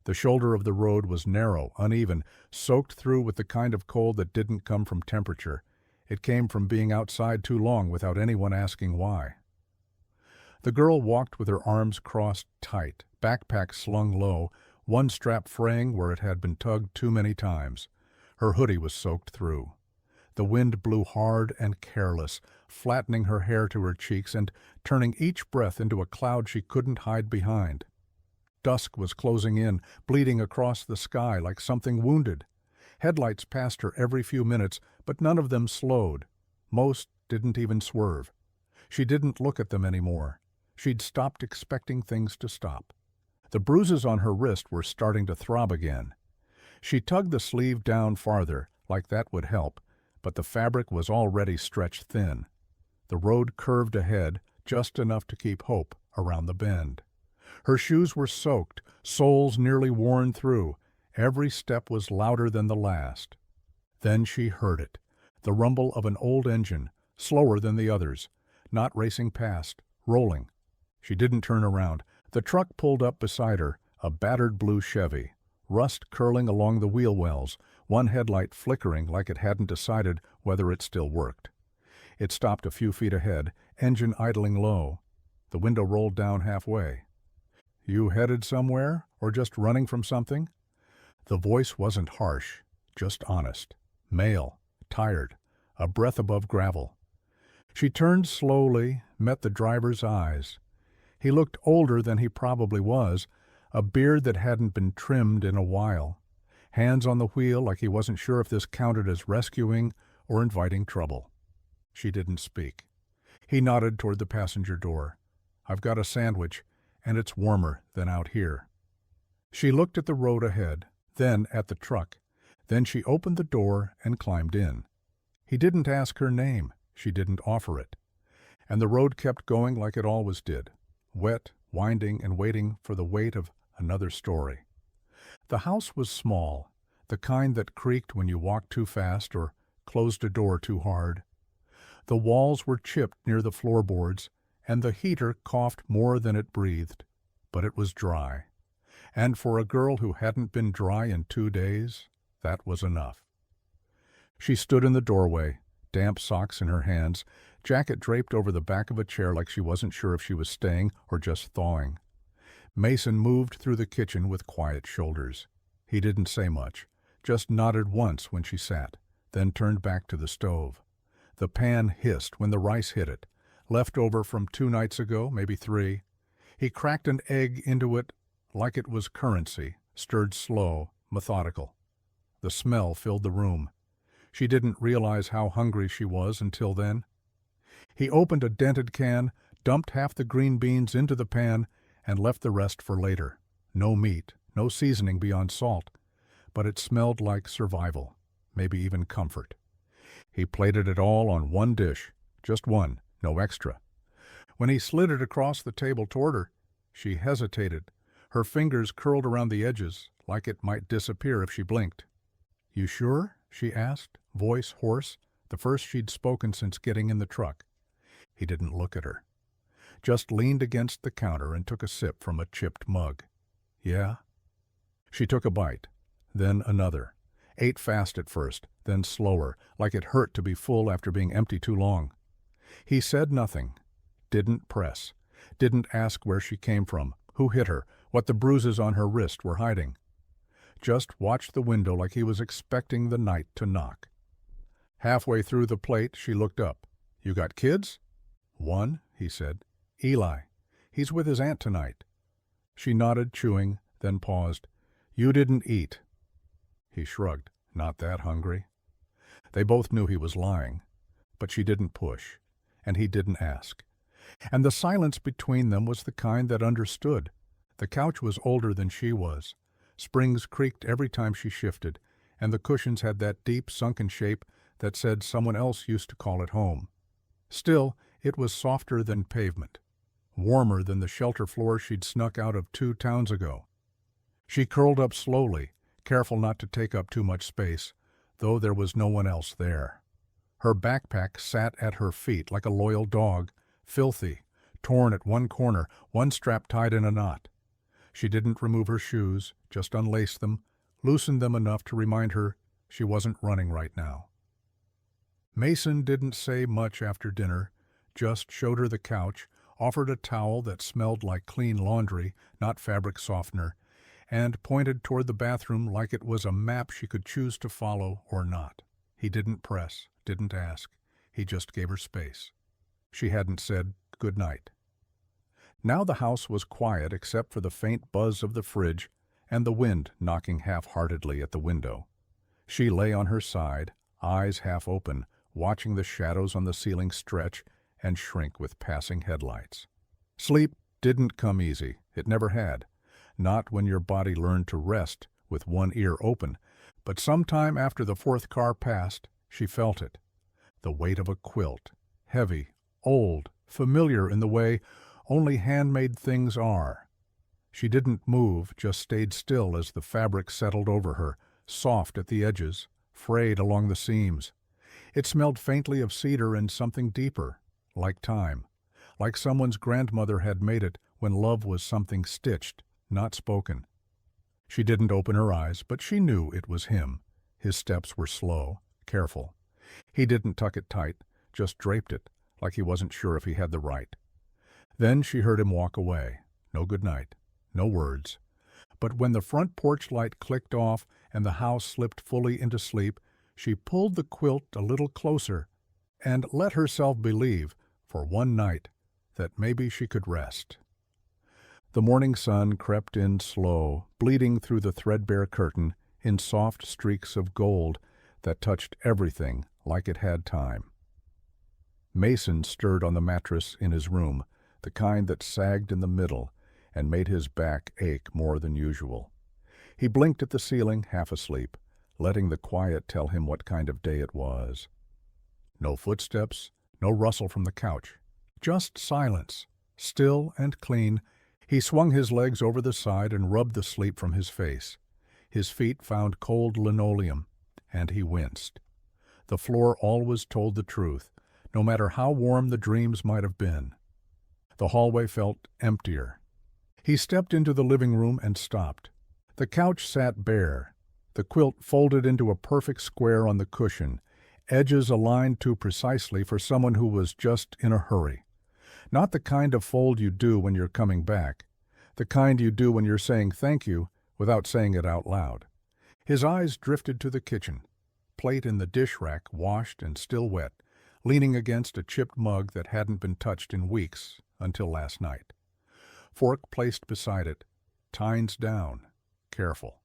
The shoulder of the road was narrow, uneven, soaked through with the kind of cold that didn't come from temperature. It came from being outside too long without anyone asking why. The girl walked with her arms crossed tight, backpack slung low, one strap fraying where it had been tugged too many times. Her hoodie was soaked through. The wind blew hard and careless, flattening her hair to her cheeks and turning each breath into a cloud she couldn't hide behind. Dusk was closing in, bleeding across the sky like something wounded. Headlights passed her every few minutes, but none of them slowed. Most didn't even swerve. She didn't look at them anymore. She'd stopped expecting things to stop. The bruises on her wrist were starting to throb again. She tugged the sleeve down farther, like that would help, but the fabric was already stretched thin. The road curved ahead, just enough to keep hope around the bend. Her shoes were soaked, soles nearly worn through. Every step was louder than the last. Then she heard it, the rumble of an old engine, slower than the others, not racing past, rolling. She didn't turn around. The truck pulled up beside her, a battered blue Chevy, rust curling along the wheel wells, one headlight flickering like it hadn't decided whether it still worked. It stopped a few feet ahead, engine idling low. The window rolled down halfway. "You headed somewhere, or just running from something?" The voice wasn't harsh, just honest. Male, tired, a breath above gravel. She turned slowly, met the driver's eyes. He looked older than he probably was, a beard that hadn't been trimmed in a while. Hands on the wheel like he wasn't sure if this counted as rescuing or inviting trouble. She didn't speak. He nodded toward the passenger door. "I've got a sandwich, and it's warmer than out here." She looked at the road ahead, then at the truck. Then she opened the door and climbed in. He didn't ask her name. She didn't offer it. And the road kept going like it always did, wet, winding, and waiting for the weight of another story. The house was small, the kind that creaked when you walked too fast or closed a door too hard. The walls were chipped near the floorboards, and the heater coughed more than it breathed, but it was dry. And for a girl who hadn't been dry in 2 days, that was enough. She stood in the doorway, damp socks in her hands, jacket draped over the back of a chair like she wasn't sure if she was staying or just thawing. Mason moved through the kitchen with quiet shoulders. He didn't say much, just nodded once when she sat, then turned back to the stove. The pan hissed when the rice hit it, left over from 2 nights ago, maybe 3. He cracked an egg into it like it was currency, stirred slow, methodical. The smell filled the room. She didn't realize how hungry she was until then. He opened a dented can, dumped half the green beans into the pan, and left the rest for later. No meat, no seasoning beyond salt, but it smelled like survival, maybe even comfort. He plated it all on one dish, just one, no extra. When he slid it across the table toward her, she hesitated, her fingers curled around the edges, like it might disappear if she blinked. "You sure?" she asked, voice hoarse, the first she'd spoken since getting in the truck. He didn't look at her, just leaned against the counter and took a sip from a chipped mug. "Yeah?" She took a bite, then another, ate fast at first, then slower, like it hurt to be full after being empty too long. He said nothing, didn't press, didn't ask where she came from, who hit her, what the bruises on her wrist were hiding. Just watched the window like he was expecting the night to knock. Halfway through the plate, she looked up. "You got kids?" "One," he said. "Eli. He's with his aunt tonight." She nodded, chewing, then paused. "You didn't eat." He shrugged. "Not that hungry." They both knew he was lying, but she didn't push, and he didn't ask. And the silence between them was the kind that understood. The couch was older than she was. Springs creaked every time she shifted, and the cushions had that deep, sunken shape that said someone else used to call it home. Still, it was softer than pavement, warmer than the shelter floor she'd snuck out of 2 towns ago. She curled up slowly, careful not to take up too much space, though there was no one else there. Her backpack sat at her feet like a loyal dog, filthy, torn at one corner, one strap tied in a knot. She didn't remove her shoes, just unlaced them, loosened them enough to remind her she wasn't running right now. Mason didn't say much after dinner, just showed her the couch, offered a towel that smelled like clean laundry, not fabric softener, and pointed toward the bathroom like it was a map she could choose to follow or not. He didn't press, didn't ask. He just gave her space. She hadn't said good night. Now the house was quiet except for the faint buzz of the fridge and the wind knocking half-heartedly at the window. She lay on her side, eyes half open, watching the shadows on the ceiling stretch and shrink with passing headlights. Sleep didn't come easy. It never had. Not when your body learned to rest with one ear open, but sometime after the fourth car passed, she felt it. The weight of a quilt, heavy, old, familiar in the way only handmade things are. She didn't move, just stayed still as the fabric settled over her, soft at the edges, frayed along the seams. It smelled faintly of cedar and something deeper, like time, like someone's grandmother had made it when love was something stitched, not spoken. She didn't open her eyes, but she knew it was him. His steps were slow, careful. He didn't tuck it tight, just draped it, like he wasn't sure if he had the right. Then she heard him walk away. No good night, no words. But when the front porch light clicked off and the house slipped fully into sleep, she pulled the quilt a little closer and let herself believe, for one night, that maybe she could rest. The morning sun crept in slow, bleeding through the threadbare curtain in soft streaks of gold that touched everything like it had time. Mason stirred on the mattress in his room, the kind that sagged in the middle and made his back ache more than usual. He blinked at the ceiling, half asleep, letting the quiet tell him what kind of day it was. No footsteps, no rustle from the couch, just silence, still and clean. He swung his legs over the side and rubbed the sleep from his face. His feet found cold linoleum, and he winced. The floor always told the truth, no matter how warm the dreams might have been. The hallway felt emptier. He stepped into the living room and stopped. The couch sat bare, the quilt folded into a perfect square on the cushion, edges aligned too precisely for someone who was just in a hurry. Not the kind of fold you do when you're coming back, the kind you do when you're saying thank you without saying it out loud. His eyes drifted to the kitchen, plate in the dish rack washed and still wet, leaning against a chipped mug that hadn't been touched in weeks until last night. Fork placed beside it, tines down, careful.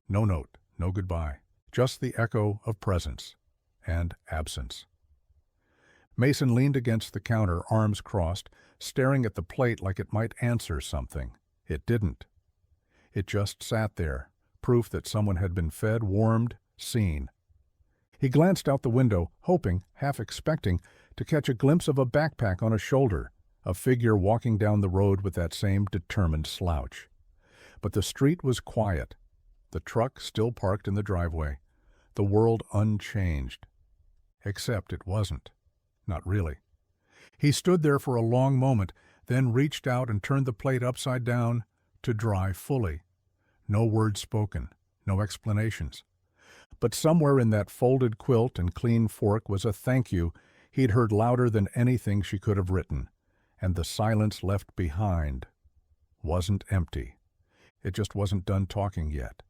No note, no goodbye, just the echo of presence and absence. Mason leaned against the counter, arms crossed, staring at the plate like it might answer something. It didn't. It just sat there, proof that someone had been fed, warmed, seen. He glanced out the window, hoping, half expecting, to catch a glimpse of a backpack on a shoulder, a figure walking down the road with that same determined slouch. But the street was quiet, the truck still parked in the driveway, the world unchanged. Except it wasn't. Not really. He stood there for a long moment, then reached out and turned the plate upside down to dry fully. No words spoken, no explanations. But somewhere in that folded quilt and clean fork was a thank you he'd heard louder than anything she could have written, and the silence left behind wasn't empty. It just wasn't done talking yet.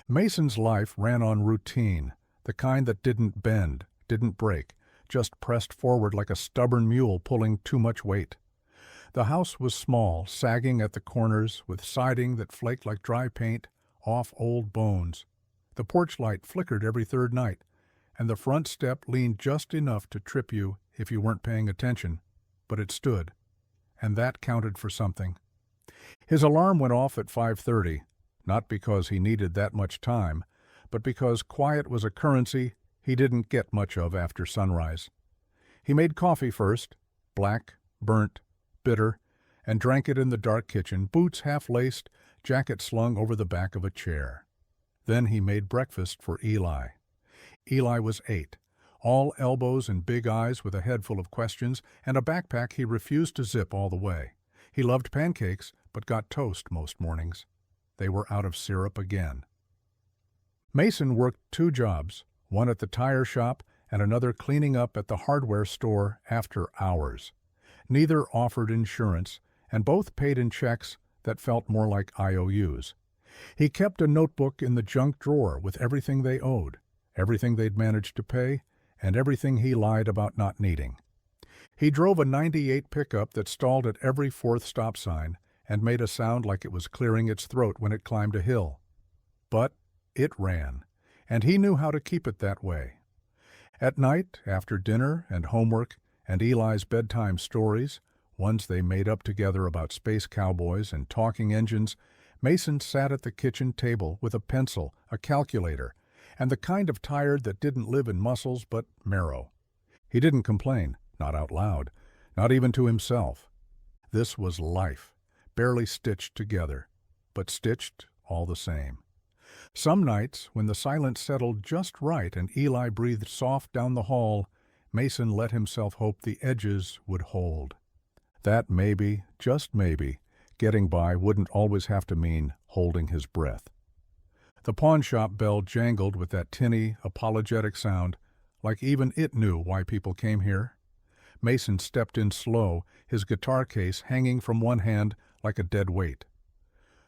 Mason's life ran on routine, the kind that didn't bend, didn't break, just pressed forward like a stubborn mule pulling too much weight. The house was small, sagging at the corners, with siding that flaked like dry paint off old bones. The porch light flickered every third night, and the front step leaned just enough to trip you if you weren't paying attention, but it stood, and that counted for something. His alarm went off at 5:30, not because he needed that much time, but because quiet was a currency he didn't get much of after sunrise. He made coffee first, black, burnt, bitter, and drank it in the dark kitchen, boots half-laced, jacket slung over the back of a chair. Then he made breakfast for Eli. Eli was 8, all elbows and big eyes with a head full of questions, and a backpack he refused to zip all the way. He loved pancakes, but got toast most mornings. They were out of syrup again. Mason worked 2 jobs, one at the tire shop and another cleaning up at the hardware store after hours. Neither offered insurance, and both paid in checks that felt more like IOUs. He kept a notebook in the junk drawer with everything they owed, everything they'd managed to pay, and everything he lied about not needing. He drove a '98 pickup that stalled at every 4th stop sign and made a sound like it was clearing its throat when it climbed a hill. But it ran, and he knew how to keep it that way. At night, after dinner and homework and Eli's bedtime stories, ones they made up together about space cowboys and talking engines, Mason sat at the kitchen table with a pencil, a calculator, and the kind of tired that didn't live in muscles but marrow. He didn't complain, not out loud, not even to himself. This was life, barely stitched together, but stitched all the same. Some nights, when the silence settled just right and Eli breathed soft down the hall, Mason let himself hope the edges would hold. That maybe, just maybe, getting by wouldn't always have to mean holding his breath. The pawnshop bell jangled with that tinny, apologetic sound, like even it knew why people came here. Mason stepped in slow, his guitar case hanging from one hand like a dead weight.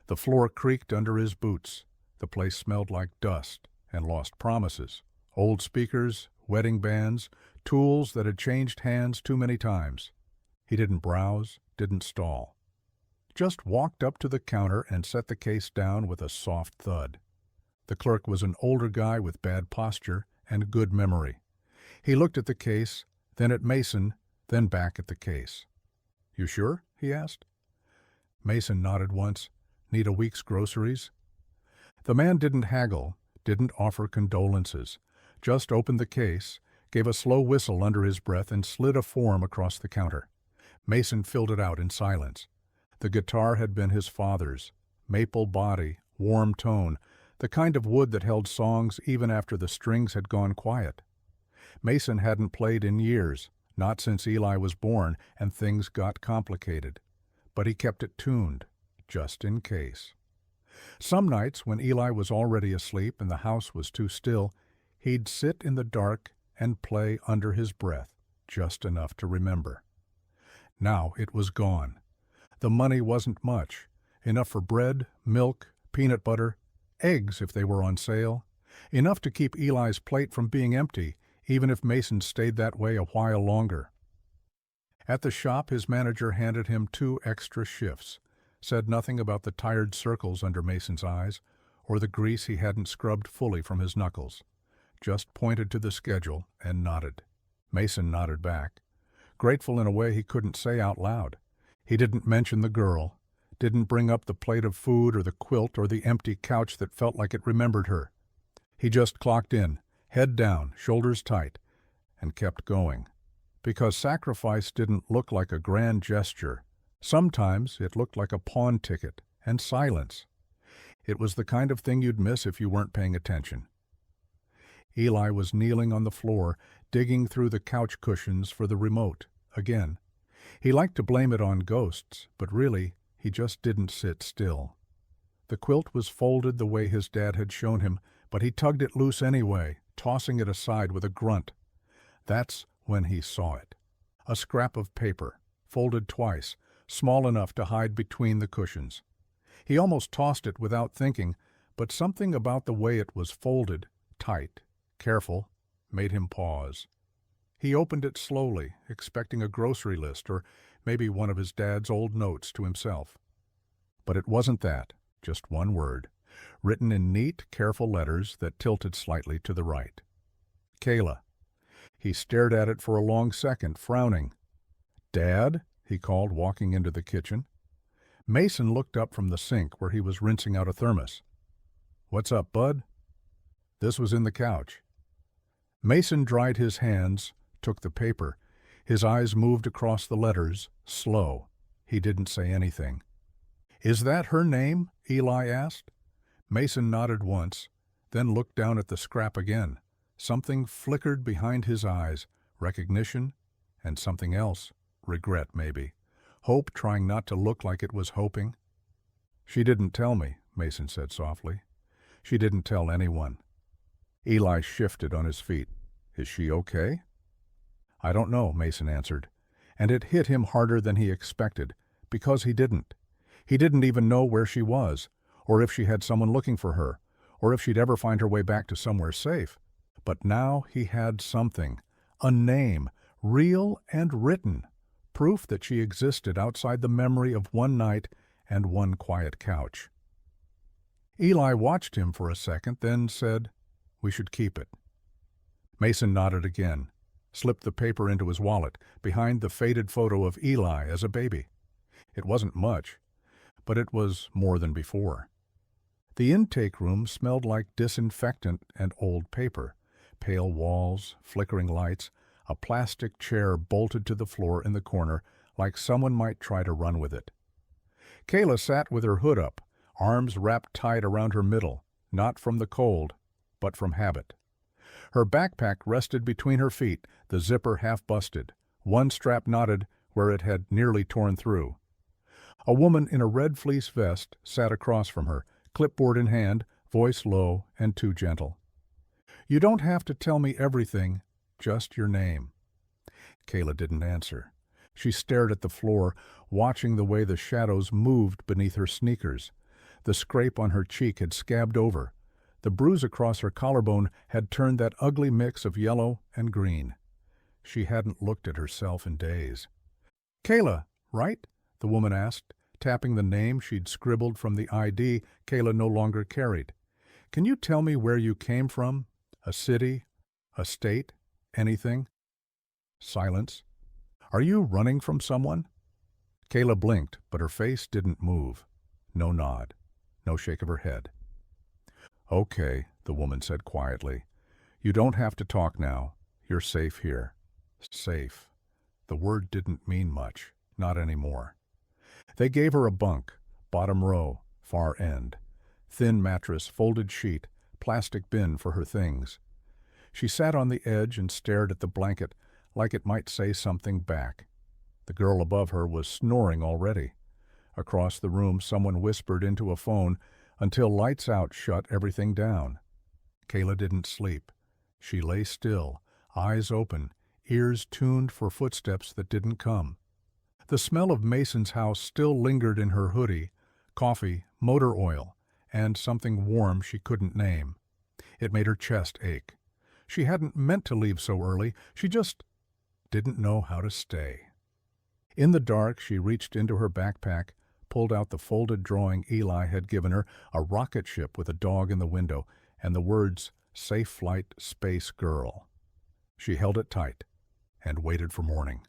The floor creaked under his boots. The place smelled like dust and lost promises, old speakers, wedding bands, tools that had changed hands too many times. He didn't browse, didn't stall. Just walked up to the counter and set the case down with a soft thud. The clerk was an older guy with bad posture and good memory. He looked at the case, then at Mason, then back at the case. "You sure?" he asked. Mason nodded once. "Need a week's groceries?" The man didn't haggle, didn't offer condolences, just opened the case, gave a slow whistle under his breath and slid a form across the counter. Mason filled it out in silence. The guitar had been his father's, maple body, warm tone, the kind of wood that held songs even after the strings had gone quiet. Mason hadn't played in years, not since Eli was born, and things got complicated. But he kept it tuned, just in case. Some nights, when Eli was already asleep and the house was too still, he'd sit in the dark and play under his breath, just enough to remember. Now it was gone. The money wasn't much, enough for bread, milk, peanut butter, eggs if they were on sale, enough to keep Eli's plate from being empty, even if Mason stayed that way a while longer. At the shop, his manager handed him 2 extra shifts, said nothing about the tired circles under Mason's eyes or the grease he hadn't scrubbed fully from his knuckles, just pointed to the schedule and nodded. Mason nodded back, grateful in a way he couldn't say out loud. He didn't mention the girl, didn't bring up the plate of food or the quilt or the empty couch that felt like it remembered her. He just clocked in, head down, shoulders tight, and kept going. Because sacrifice didn't look like a grand gesture. Sometimes it looked like a pawn ticket and silence. It was the kind of thing you'd miss if you weren't paying attention. Eli was kneeling on the floor, digging through the couch cushions for the remote, again. He liked to blame it on ghosts, but really, he just didn't sit still. The quilt was folded the way his dad had shown him, but he tugged it loose anyway, tossing it aside with a grunt. That's when he saw it. A scrap of paper, folded twice, small enough to hide between the cushions. He almost tossed it without thinking, but something about the way it was folded, tight, careful, made him pause. He opened it slowly, expecting a grocery list or maybe one of his dad's old notes to himself. But it wasn't that, just one word, written in neat, careful letters that tilted slightly to the right. Kayla. He stared at it for a long second, frowning. "Dad?" he called, walking into the kitchen. Mason looked up from the sink where he was rinsing out a thermos. "What's up, bud?" This was in the couch. Mason dried his hands, took the paper. His eyes moved across the letters, slow. He didn't say anything. "Is that her name?" Eli asked. Mason nodded once, then looked down at the scrap again. Something flickered behind his eyes, recognition, and something else, regret maybe, hope trying not to look like it was hoping. "She didn't tell me," Mason said softly. "She didn't tell anyone." Eli shifted on his feet. "Is she okay?" "I don't know," Mason answered, and it hit him harder than he expected, because he didn't. He didn't even know where she was, or if she had someone looking for her, or if she'd ever find her way back to somewhere safe. But now he had something, a name, real and written, proof that she existed outside the memory of one night and one quiet couch. Eli watched him for a second, then said, "We should keep it." Mason nodded again, slipped the paper into his wallet, behind the faded photo of Eli as a baby. It wasn't much, but it was more than before. The intake room smelled like disinfectant and old paper, pale walls, flickering lights, a plastic chair bolted to the floor in the corner like someone might try to run with it. Kayla sat with her hood up, arms wrapped tight around her middle, not from the cold, but from habit. Her backpack rested between her feet, the zipper half busted, one strap knotted where it had nearly torn through. A woman in a red fleece vest sat across from her, clipboard in hand, voice low and too gentle. "You don't have to tell me everything, just your name." Kayla didn't answer. She stared at the floor, watching the way the shadows moved beneath her sneakers. The scrape on her cheek had scabbed over. The bruise across her collarbone had turned that ugly mix of yellow and green. She hadn't looked at herself in days. "Kayla, right?" the woman asked, tapping the name she'd scribbled from the ID Kayla no longer carried. "Can you tell me where you came from? A city? A state? Anything?" Silence. "Are you running from someone?" Kayla blinked, but her face didn't move. No nod. No shake of her head. "Okay," the woman said quietly. "You don't have to talk now. You're safe here." Safe. The word didn't mean much. Not anymore. They gave her a bunk, bottom row, far end. Thin mattress, folded sheet, plastic bin for her things. She sat on the edge and stared at the blanket like it might say something back. The girl above her was snoring already. Across the room someone whispered into a phone until lights out shut everything down. Kayla didn't sleep. She lay still, eyes open, ears tuned for footsteps that didn't come. The smell of Mason's house still lingered in her hoodie, coffee, motor oil, and something warm she couldn't name. It made her chest ache. She hadn't meant to leave so early. She just didn't know how to stay. In the dark, she reached into her backpack, pulled out the folded drawing Eli had given her, a rocket ship with a dog in the window, and the words, "Safe Flight, Space Girl." She held it tight and waited for morning.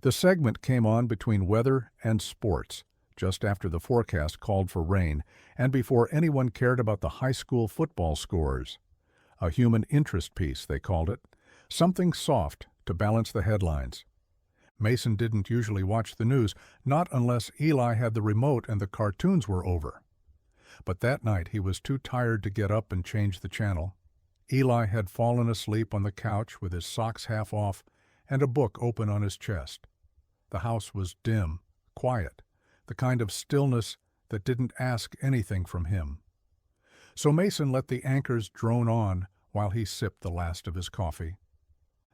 The segment came on between weather and sports, just after the forecast called for rain, and before anyone cared about the high school football scores. A human interest piece, they called it, something soft to balance the headlines. Mason didn't usually watch the news, not unless Eli had the remote and the cartoons were over. But that night he was too tired to get up and change the channel. Eli had fallen asleep on the couch with his socks half off and a book open on his chest. The house was dim, quiet, the kind of stillness that didn't ask anything from him. So Mason let the anchors drone on while he sipped the last of his coffee.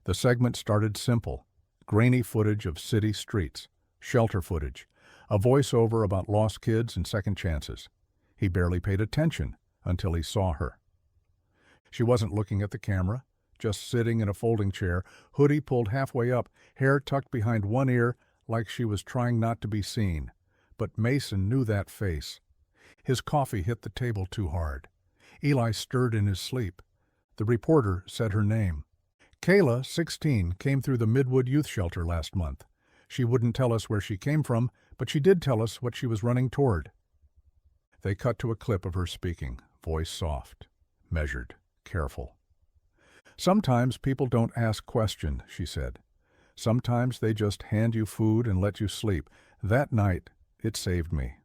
The segment started simple. Grainy footage of city streets, shelter footage, a voiceover about lost kids and second chances. He barely paid attention until he saw her. She wasn't looking at the camera, just sitting in a folding chair, hoodie pulled halfway up, hair tucked behind one ear like she was trying not to be seen. But Mason knew that face. His coffee hit the table too hard. Eli stirred in his sleep. The reporter said her name. "Kayla, 16, came through the Midwood youth shelter last month. She wouldn't tell us where she came from, but she did tell us what she was running toward." They cut to a clip of her speaking, voice soft, measured, careful. "Sometimes people don't ask questions," she said. "Sometimes they just hand you food and let you sleep. That night, it saved me."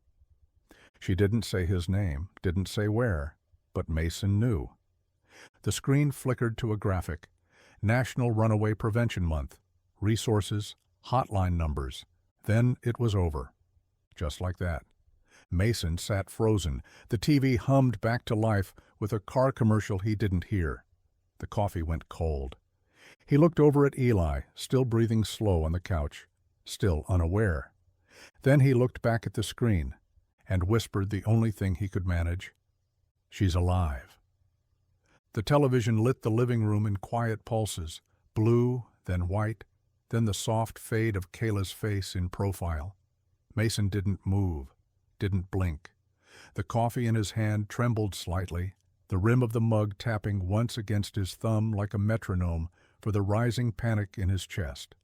She didn't say his name, didn't say where, but Mason knew. The screen flickered to a graphic. National Runaway Prevention Month. Resources, hotline numbers. Then it was over. Just like that. Mason sat frozen. The TV hummed back to life with a car commercial he didn't hear. The coffee went cold. He looked over at Eli, still breathing slow on the couch, still unaware. Then he looked back at the screen and whispered the only thing he could manage. "She's alive." The television lit the living room in quiet pulses, blue, then white, then the soft fade of Kayla's face in profile. Mason didn't move, didn't blink. The coffee in his hand trembled slightly, the rim of the mug tapping once against his thumb like a metronome for the rising panic in his chest.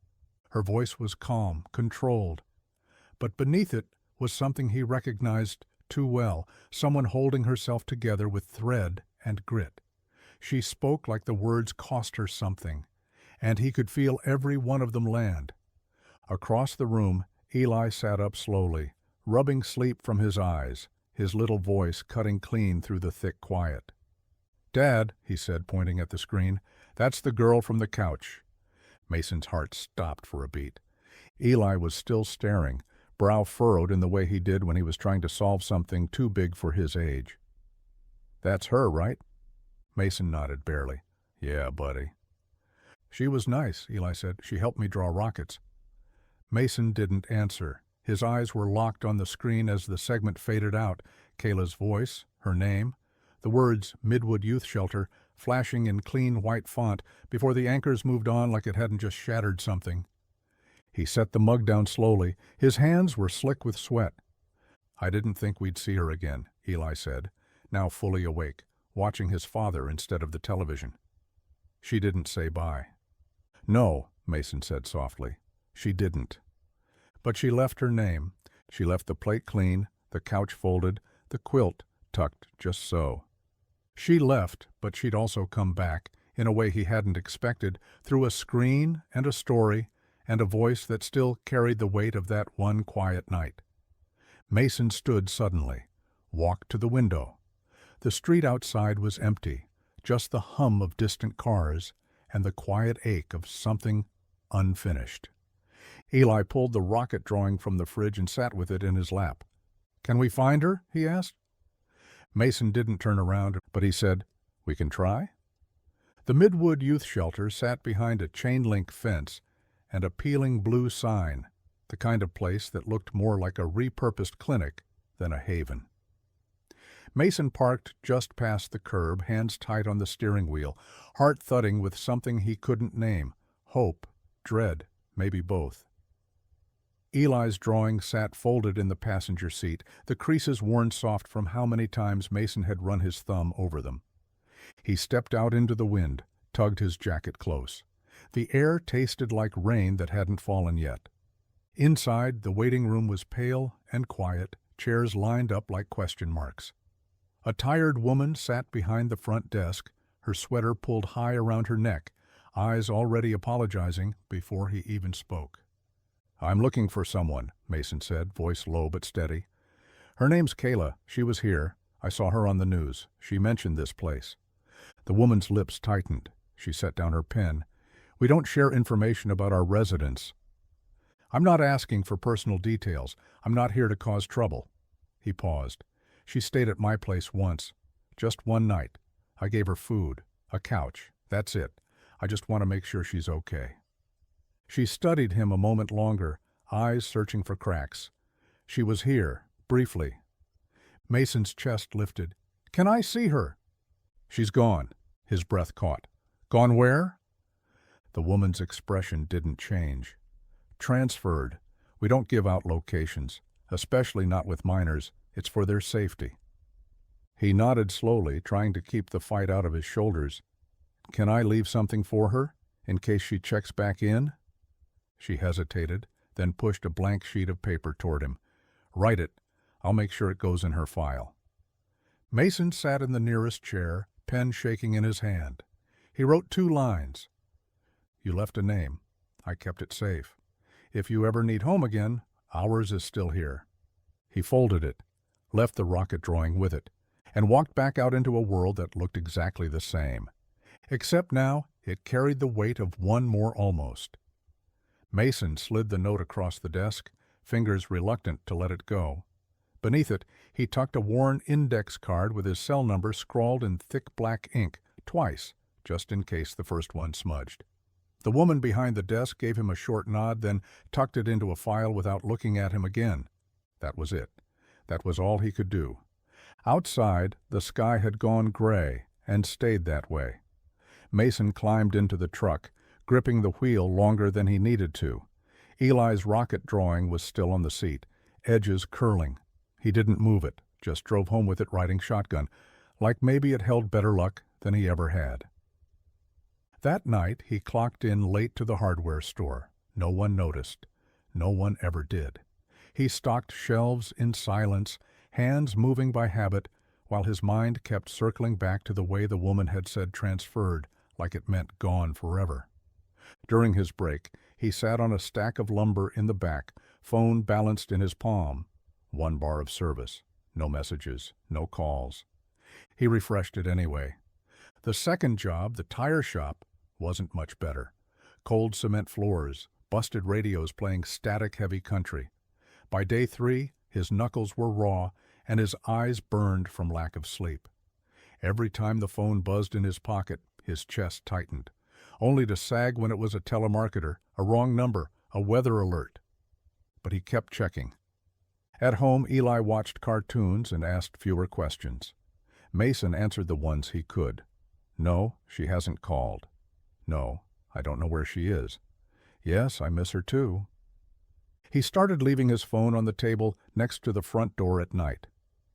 Her voice was calm, controlled, but beneath it was something he recognized too well, someone holding herself together with thread and grit. She spoke like the words cost her something, and he could feel every one of them land. Across the room, Eli sat up slowly, rubbing sleep from his eyes, his little voice cutting clean through the thick quiet. "Dad," he said, pointing at the screen, "that's the girl from the couch." Mason's heart stopped for a beat. Eli was still staring, brow furrowed in the way he did when he was trying to solve something too big for his age. "That's her, right?" Mason nodded barely. "Yeah, buddy." "She was nice," Eli said. "She helped me draw rockets." Mason didn't answer. His eyes were locked on the screen as the segment faded out, Kayla's voice, her name, the words Midwood Youth Shelter flashing in clean white font before the anchors moved on like it hadn't just shattered something. He set the mug down slowly. His hands were slick with sweat. "I didn't think we'd see her again," Eli said, now fully awake, watching his father instead of the television. "She didn't say bye." "No," Mason said softly. "She didn't. But she left her name. She left the plate clean, the couch folded, the quilt tucked just so. She left, but she'd also come back, in a way he hadn't expected, through a screen and a story and a voice that still carried the weight of that one quiet night. Mason stood suddenly, walked to the window. The street outside was empty, just the hum of distant cars and the quiet ache of something unfinished. Eli pulled the rocket drawing from the fridge and sat with it in his lap. "Can we find her?" he asked. Mason didn't turn around, but he said, "We can try." The Midwood Youth Shelter sat behind a chain-link fence and a peeling blue sign, the kind of place that looked more like a repurposed clinic than a haven. Mason parked just past the curb, hands tight on the steering wheel, heart thudding with something he couldn't name, hope, dread, maybe both. Eli's drawing sat folded in the passenger seat, the creases worn soft from how many times Mason had run his thumb over them. He stepped out into the wind, tugged his jacket close. The air tasted like rain that hadn't fallen yet. Inside, the waiting room was pale and quiet, chairs lined up like question marks. A tired woman sat behind the front desk, her sweater pulled high around her neck, eyes already apologizing before he even spoke. "I'm looking for someone," Mason said, voice low but steady. "Her name's Kayla. She was here. I saw her on the news. She mentioned this place." The woman's lips tightened. She set down her pen. "We don't share information about our residents." "I'm not asking for personal details. I'm not here to cause trouble." He paused. "She stayed at my place once. Just one night. I gave her food, a couch. That's it. I just want to make sure she's okay." She studied him a moment longer, eyes searching for cracks. "She was here, briefly." Mason's chest lifted. "Can I see her?" "She's gone." His breath caught. "Gone where?" The woman's expression didn't change. "Transferred. We don't give out locations, especially not with minors. It's for their safety." He nodded slowly, trying to keep the fight out of his shoulders. "Can I leave something for her, in case she checks back in?" She hesitated, then pushed a blank sheet of paper toward him. "Write it. I'll make sure it goes in her file." Mason sat in the nearest chair, pen shaking in his hand. He wrote 2 lines. "You left a name. I kept it safe. If you ever need home again, ours is still here." He folded it, left the rocket drawing with it, and walked back out into a world that looked exactly the same. Except now, it carried the weight of one more almost. Mason slid the note across the desk, fingers reluctant to let it go. Beneath it, he tucked a worn index card with his cell number scrawled in thick black ink, twice, just in case the first one smudged. The woman behind the desk gave him a short nod, then tucked it into a file without looking at him again. That was it. That was all he could do. Outside, the sky had gone gray and stayed that way. Mason climbed into the truck, gripping the wheel longer than he needed to. Eli's rocket drawing was still on the seat, edges curling. He didn't move it, just drove home with it riding shotgun, like maybe it held better luck than he ever had. That night, he clocked in late to the hardware store. No one noticed. No one ever did. He stocked shelves in silence, hands moving by habit, while his mind kept circling back to the way the woman had said transferred, like it meant gone forever. During his break, he sat on a stack of lumber in the back, phone balanced in his palm. 1 bar of service. No messages, no calls. He refreshed it anyway. The second job, the tire shop, wasn't much better. Cold cement floors, busted radios playing static-heavy country. By day 3, his knuckles were raw and his eyes burned from lack of sleep. Every time the phone buzzed in his pocket, his chest tightened, only to sag when it was a telemarketer, a wrong number, a weather alert. But he kept checking. At home, Eli watched cartoons and asked fewer questions. Mason answered the ones he could. No, she hasn't called. No, I don't know where she is. Yes, I miss her too. He started leaving his phone on the table next to the front door at night.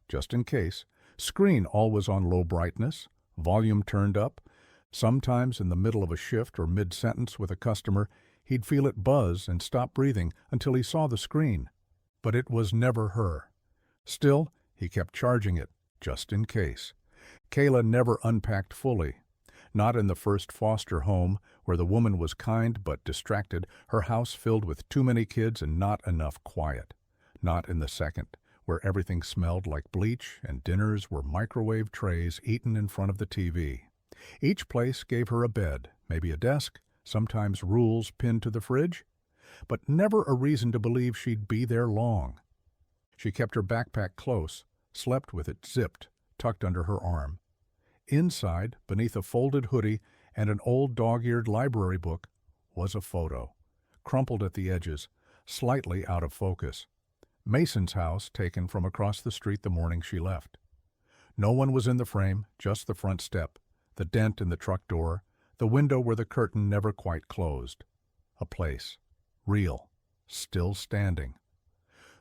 Just in case. Screen always on low brightness, volume turned up. Sometimes in the middle of a shift or mid-sentence with a customer, he'd feel it buzz and stop breathing until he saw the screen. But it was never her. Still, he kept charging it, just in case. Kayla never unpacked fully. Not in the first foster home, where the woman was kind but distracted, her house filled with too many kids and not enough quiet. Not in the second, where everything smelled like bleach and dinners were microwave trays eaten in front of the TV. Each place gave her a bed, maybe a desk, sometimes rules pinned to the fridge, but never a reason to believe she'd be there long. She kept her backpack close, slept with it zipped, tucked under her arm. Inside, beneath a folded hoodie and an old dog-eared library book, was a photo, crumpled at the edges, slightly out of focus. Mason's house taken from across the street the morning she left. No one was in the frame, just the front step, the dent in the truck door, the window where the curtain never quite closed. A place. Real. Still standing.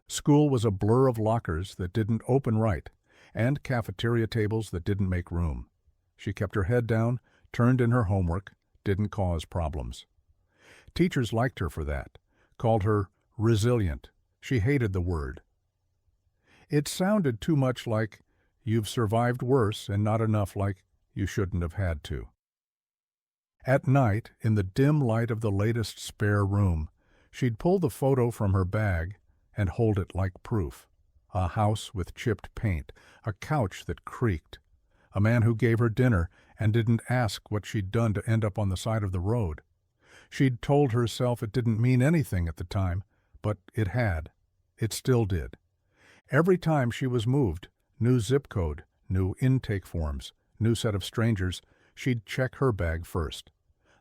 School was a blur of lockers that didn't open right, and cafeteria tables that didn't make room. She kept her head down, turned in her homework, didn't cause problems. Teachers liked her for that, called her resilient. She hated the word. It sounded too much like, "You've survived worse," and not enough like, "You shouldn't have had to." At night, in the dim light of the latest spare room, she'd pull the photo from her bag and hold it like proof. A house with chipped paint, a couch that creaked, a man who gave her dinner and didn't ask what she'd done to end up on the side of the road. She'd told herself it didn't mean anything at the time, but it had. It still did. Every time she was moved, new zip code, new intake forms, new set of strangers, she'd check her bag first.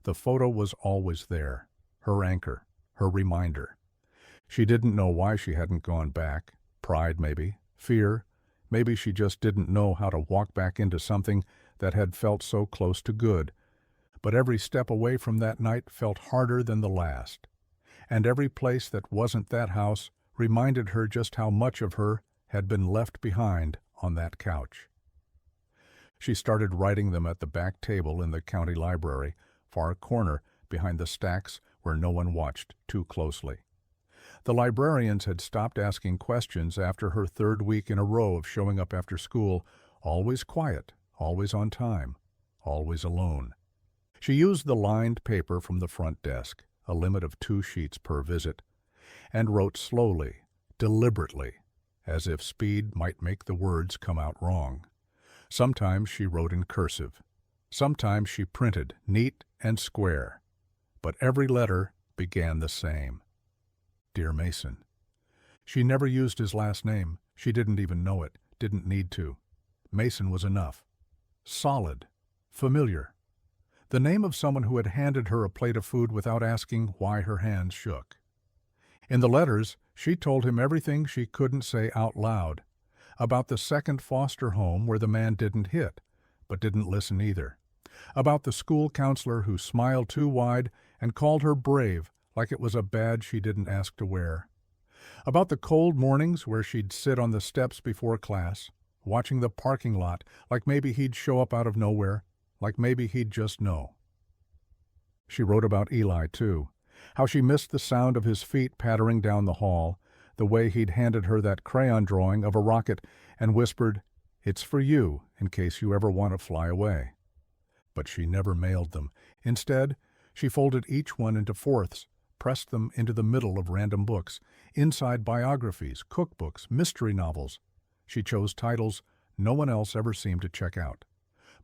The photo was always there, her anchor, her reminder. She didn't know why she hadn't gone back. Pride, maybe. Fear. Maybe she just didn't know how to walk back into something that had felt so close to good. But every step away from that night felt harder than the last. And every place that wasn't that house reminded her just how much of her had been left behind on that couch. She started writing them at the back table in the county library, far corner behind the stacks where no one watched too closely. The librarians had stopped asking questions after her third week in a row of showing up after school, always quiet, always on time, always alone. She used the lined paper from the front desk, a limit of 2 sheets per visit, and wrote slowly, deliberately, as if speed might make the words come out wrong. Sometimes she wrote in cursive. Sometimes she printed, neat and square. But every letter began the same. Dear Mason. She never used his last name, She didn't even know it, didn't need to. Mason was enough. Solid. Familiar. The name of someone who had handed her a plate of food without asking why her hands shook. In the letters, she told him everything she couldn't say out loud. About the second foster home where the man didn't hit, but didn't listen either. About the school counselor who smiled too wide and called her brave like it was a badge she didn't ask to wear. About the cold mornings where she'd sit on the steps before class, watching the parking lot like maybe he'd show up out of nowhere, like maybe he'd just know. She wrote about Eli, too, how she missed the sound of his feet pattering down the hall, the way he'd handed her that crayon drawing of a rocket and whispered, "It's for you in case you ever want to fly away." But she never mailed them. Instead, she folded each one into fourths, pressed them into the middle of random books, inside biographies, cookbooks, mystery novels. She chose titles no one else ever seemed to check out.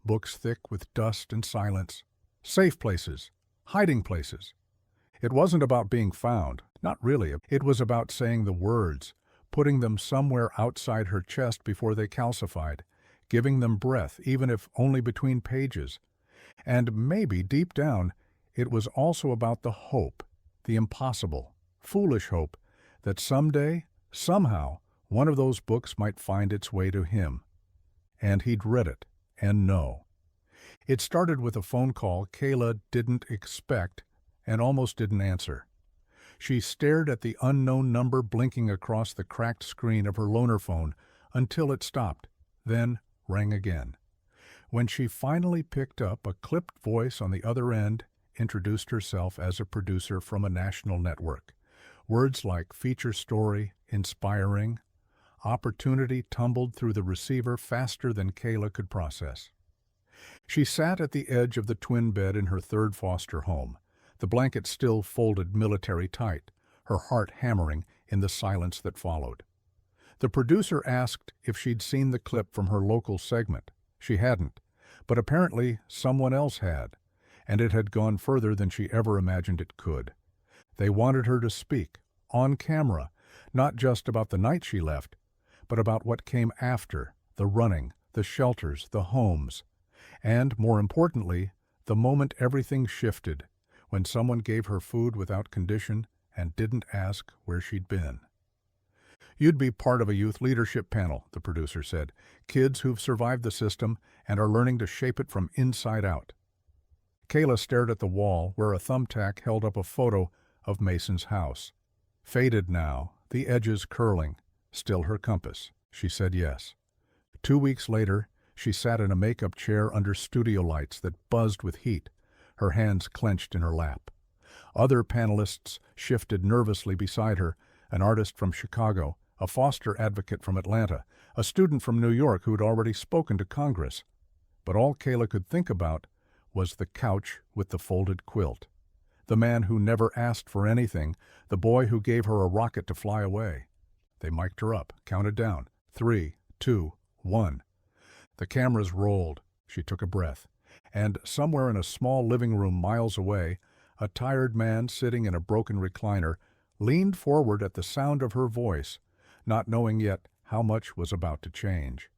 Books thick with dust and silence. Safe places. Hiding places. It wasn't about being found. Not really. It was about saying the words, putting them somewhere outside her chest before they calcified, giving them breath, even if only between pages. And maybe, deep down, it was also about the hope, the impossible, foolish hope, that someday, somehow, one of those books might find its way to him. And he'd read it, and know. It started with a phone call Kayla didn't expect and almost didn't answer. She stared at the unknown number blinking across the cracked screen of her loaner phone until it stopped, then rang again. When she finally picked up, a clipped voice on the other end introduced herself as a producer from a national network. Words like feature story, inspiring, opportunity tumbled through the receiver faster than Kayla could process. She sat at the edge of the twin bed in her third foster home, the blanket still folded military tight, her heart hammering in the silence that followed. The producer asked if she'd seen the clip from her local segment. She hadn't, but apparently someone else had, and it had gone further than she ever imagined it could. They wanted her to speak, on camera, not just about the night she left, but about what came after, the running, the shelters, the homes, and, more importantly, the moment everything shifted, when someone gave her food without condition and didn't ask where she'd been. "You'd be part of a youth leadership panel," the producer said. "Kids who've survived the system and are learning to shape it from inside out." Kayla stared at the wall where a thumbtack held up a photo of Mason's house. Faded now, the edges curling, still her compass. She said yes. 2 weeks later, she sat in a makeup chair under studio lights that buzzed with heat, her hands clenched in her lap. Other panelists shifted nervously beside her, an artist from Chicago, a foster advocate from Atlanta, a student from New York who'd already spoken to Congress. But all Kayla could think about was the couch with the folded quilt, the man who never asked for anything, the boy who gave her a rocket to fly away. They mic'd her up, counted down, 3, 2, 1. The cameras rolled. She took a breath. And somewhere in a small living room miles away, a tired man sitting in a broken recliner leaned forward at the sound of her voice, not knowing yet how much was about to change.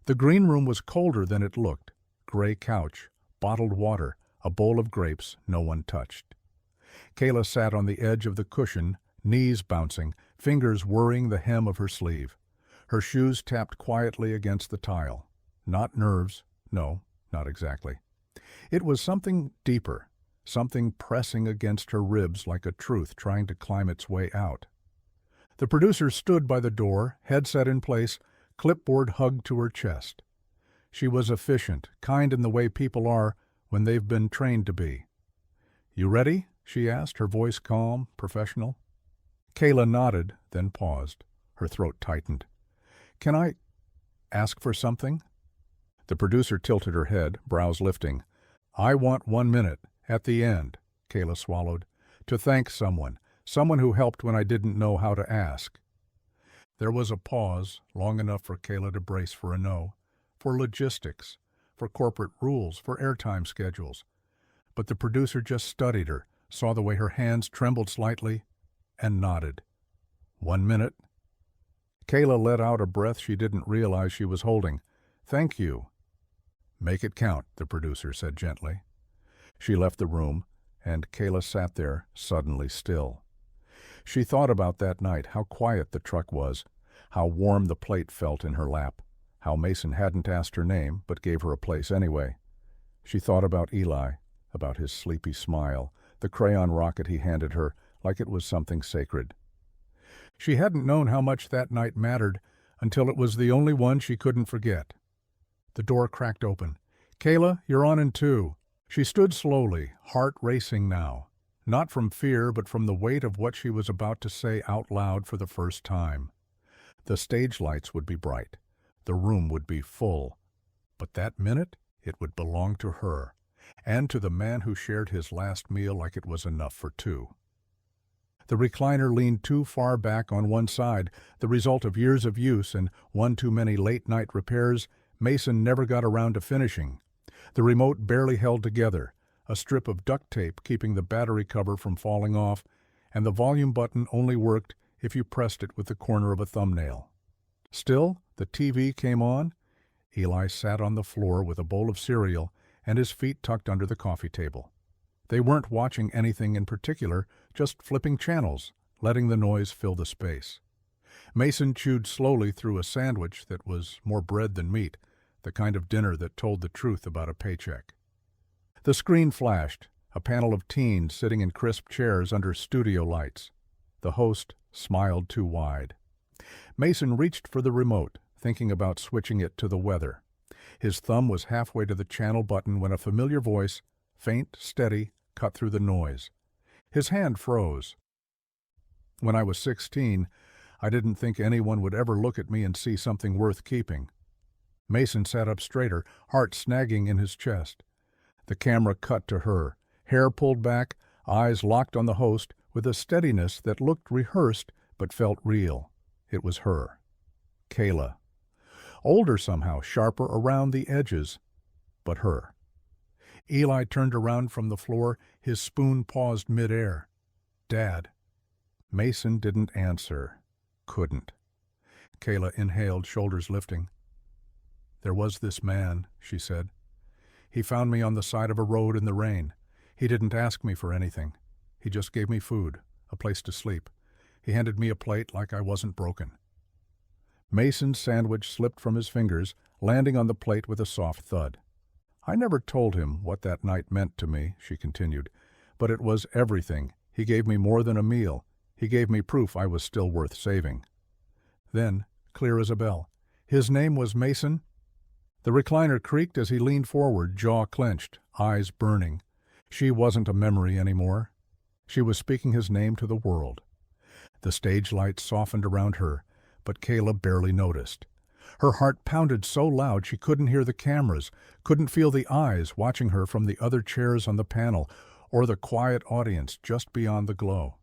The green room was colder than it looked. Gray couch, bottled water, a bowl of grapes no one touched. Kayla sat on the edge of the cushion, knees bouncing, fingers worrying the hem of her sleeve. Her shoes tapped quietly against the tile. Not nerves, no, not exactly. It was something deeper, something pressing against her ribs like a truth trying to climb its way out. The producer stood by the door, headset in place, clipboard hugged to her chest. She was efficient, kind in the way people are when they've been trained to be. "You ready?" she asked, her voice calm, professional. Kayla nodded, then paused. Her throat tightened. "Can I ask for something?" The producer tilted her head, brows lifting. "I want 1 minute, at the end," Kayla swallowed, "to thank someone who helped when I didn't know how to ask." There was a pause, long enough for Kayla to brace for a no, for logistics, for corporate rules, for airtime schedules. But the producer just studied her, saw the way her hands trembled slightly, and nodded. 1 minute. Kayla let out a breath she didn't realize she was holding. "Thank you." "Make it count," the producer said gently. She left the room, and Kayla sat there, suddenly still. She thought about that night, how quiet the truck was, how warm the plate felt in her lap, how Mason hadn't asked her name but gave her a place anyway. She thought about Eli, about his sleepy smile, the crayon rocket he handed her like it was something sacred. She hadn't known how much that night mattered until it was the only one she couldn't forget. The door cracked open. "Kayla, you're on in 2. She stood slowly, heart racing now, not from fear but from the weight of what she was about to say out loud for the first time. The stage lights would be bright. The room would be full. But that minute, it would belong to her, and to the man who shared his last meal like it was enough for 2. The recliner leaned too far back on one side, the result of years of use and one too many late-night repairs Mason never got around to finishing. The remote barely held together, a strip of duct tape keeping the battery cover from falling off, and the volume button only worked if you pressed it with the corner of a thumbnail. Still, the TV came on. Eli sat on the floor with a bowl of cereal and his feet tucked under the coffee table. They weren't watching anything in particular, just flipping channels, letting the noise fill the space. Mason chewed slowly through a sandwich that was more bread than meat, the kind of dinner that told the truth about a paycheck. The screen flashed, a panel of teens sitting in crisp chairs under studio lights. The host smiled too wide. Mason reached for the remote, thinking about switching it to the weather. His thumb was halfway to the channel button when a familiar voice, faint, steady, cut through the noise. His hand froze. "When I was 16, I didn't think anyone would ever look at me and see something worth keeping." Mason sat up straighter, heart snagging in his chest. The camera cut to her, hair pulled back, eyes locked on the host with a steadiness that looked rehearsed but felt real. It was her. Kayla. Older somehow, sharper around the edges, but her. Eli turned around from the floor, his spoon paused midair. "Dad." Mason didn't answer. Couldn't. Kayla inhaled, shoulders lifting. "There was this man," she said. "He found me on the side of a road in the rain. He didn't ask me for anything. He just gave me food, a place to sleep. He handed me a plate like I wasn't broken." Mason's sandwich slipped from his fingers, landing on the plate with a soft thud. "I never told him what that night meant to me," she continued, "but it was everything. He gave me more than a meal. He gave me proof I was still worth saving." Then, clear as a bell, "His name was Mason?" The recliner creaked as he leaned forward, jaw clenched, eyes burning. She wasn't a memory anymore. She was speaking his name to the world. The stage lights softened around her, but Kayla barely noticed. Her heart pounded so loud she couldn't hear the cameras, couldn't feel the eyes watching her from the other chairs on the panel, or the quiet audience just beyond the glow.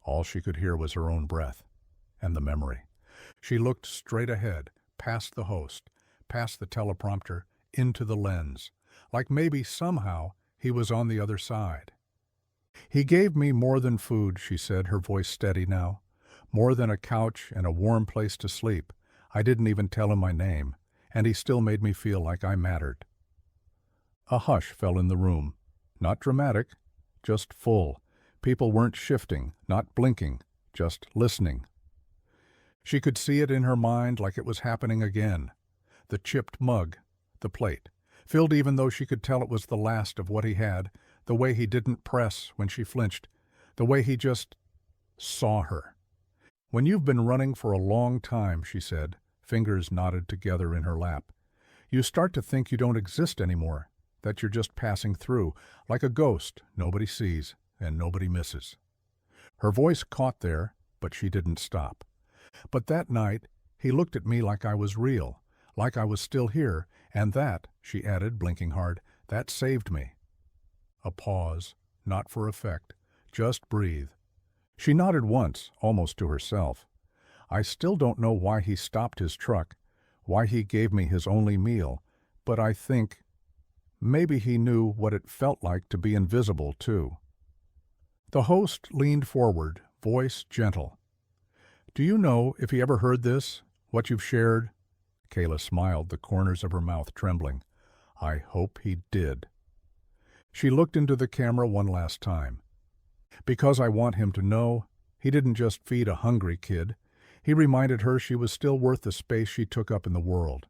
All she could hear was her own breath, and the memory. She looked straight ahead, past the host, past the teleprompter, into the lens, like maybe somehow he was on the other side. "He gave me more than food," she said, her voice steady now. "More than a couch and a warm place to sleep. I didn't even tell him my name, and he still made me feel like I mattered." A hush fell in the room. Not dramatic, just full. People weren't shifting, not blinking, just listening. She could see it in her mind like it was happening again. The chipped mug, the plate, filled even though she could tell it was the last of what he had, the way he didn't press when she flinched, the way he just saw her. "When you've been running for a long time," she said, fingers knotted together in her lap, "you start to think you don't exist anymore, that you're just passing through, like a ghost nobody sees and nobody misses." Her voice caught there, but she didn't stop. "But that night, he looked at me like I was real, like I was still here, and that," she added, blinking hard, "that saved me." A pause, not for effect, just breathe. She nodded once, almost to herself. "I still don't know why he stopped his truck, why he gave me his only meal, but I think maybe he knew what it felt like to be invisible, too." The host leaned forward, voice gentle. Do you know if he ever heard this, what you've shared? Kayla smiled, the corners of her mouth trembling. I hope he did. She looked into the camera one last time. Because I want him to know, he didn't just feed a hungry kid. He reminded her she was still worth the space she took up in the world.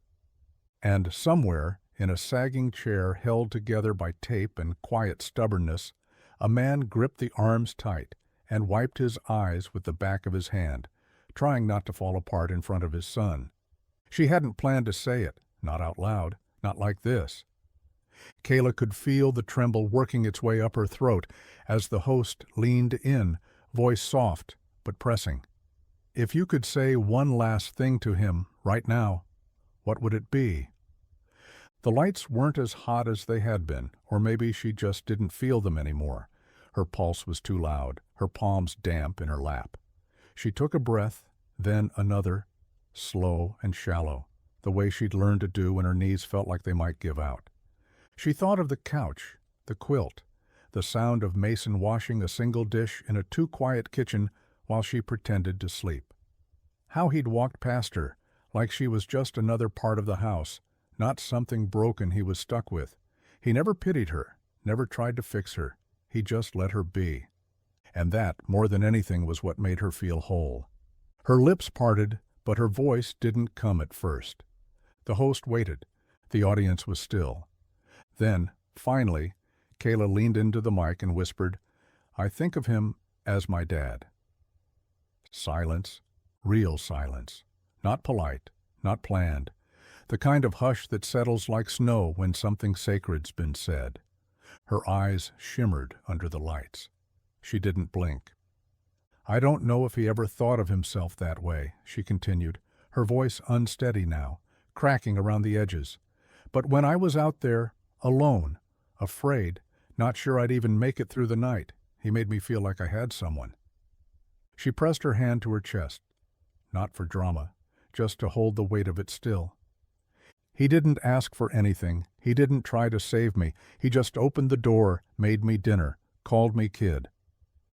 And somewhere, in a sagging chair held together by tape and quiet stubbornness, a man gripped the arms tight and wiped his eyes with the back of his hand, trying not to fall apart in front of his son. She hadn't planned to say it, not out loud, not like this. Kayla could feel the tremble working its way up her throat as the host leaned in, voice soft but pressing. If you could say one last thing to him right now, what would it be? The lights weren't as hot as they had been, or maybe she just didn't feel them anymore. Her pulse was too loud, her palms damp in her lap. She took a breath, then another, slow and shallow, the way she'd learned to do when her knees felt like they might give out. She thought of the couch, the quilt, the sound of Mason washing a single dish in a too-quiet kitchen while she pretended to sleep. How he'd walked past her, like she was just another part of the house, not something broken he was stuck with. He never pitied her, never tried to fix her. He just let her be. And that, more than anything, was what made her feel whole. Her lips parted, but her voice didn't come at first. The host waited. The audience was still. Then, finally, Kayla leaned into the mic and whispered, I think of him as my dad. Silence, real silence. Not polite, not planned. The kind of hush that settles like snow when something sacred's been said. Her eyes shimmered under the lights. She didn't blink. I don't know if he ever thought of himself that way, she continued, her voice unsteady now, cracking around the edges. But when I was out there, alone, afraid, not sure I'd even make it through the night, he made me feel like I had someone. She pressed her hand to her chest, not for drama, just to hold the weight of it still. He didn't ask for anything. He didn't try to save me. He just opened the door, made me dinner, called me kid.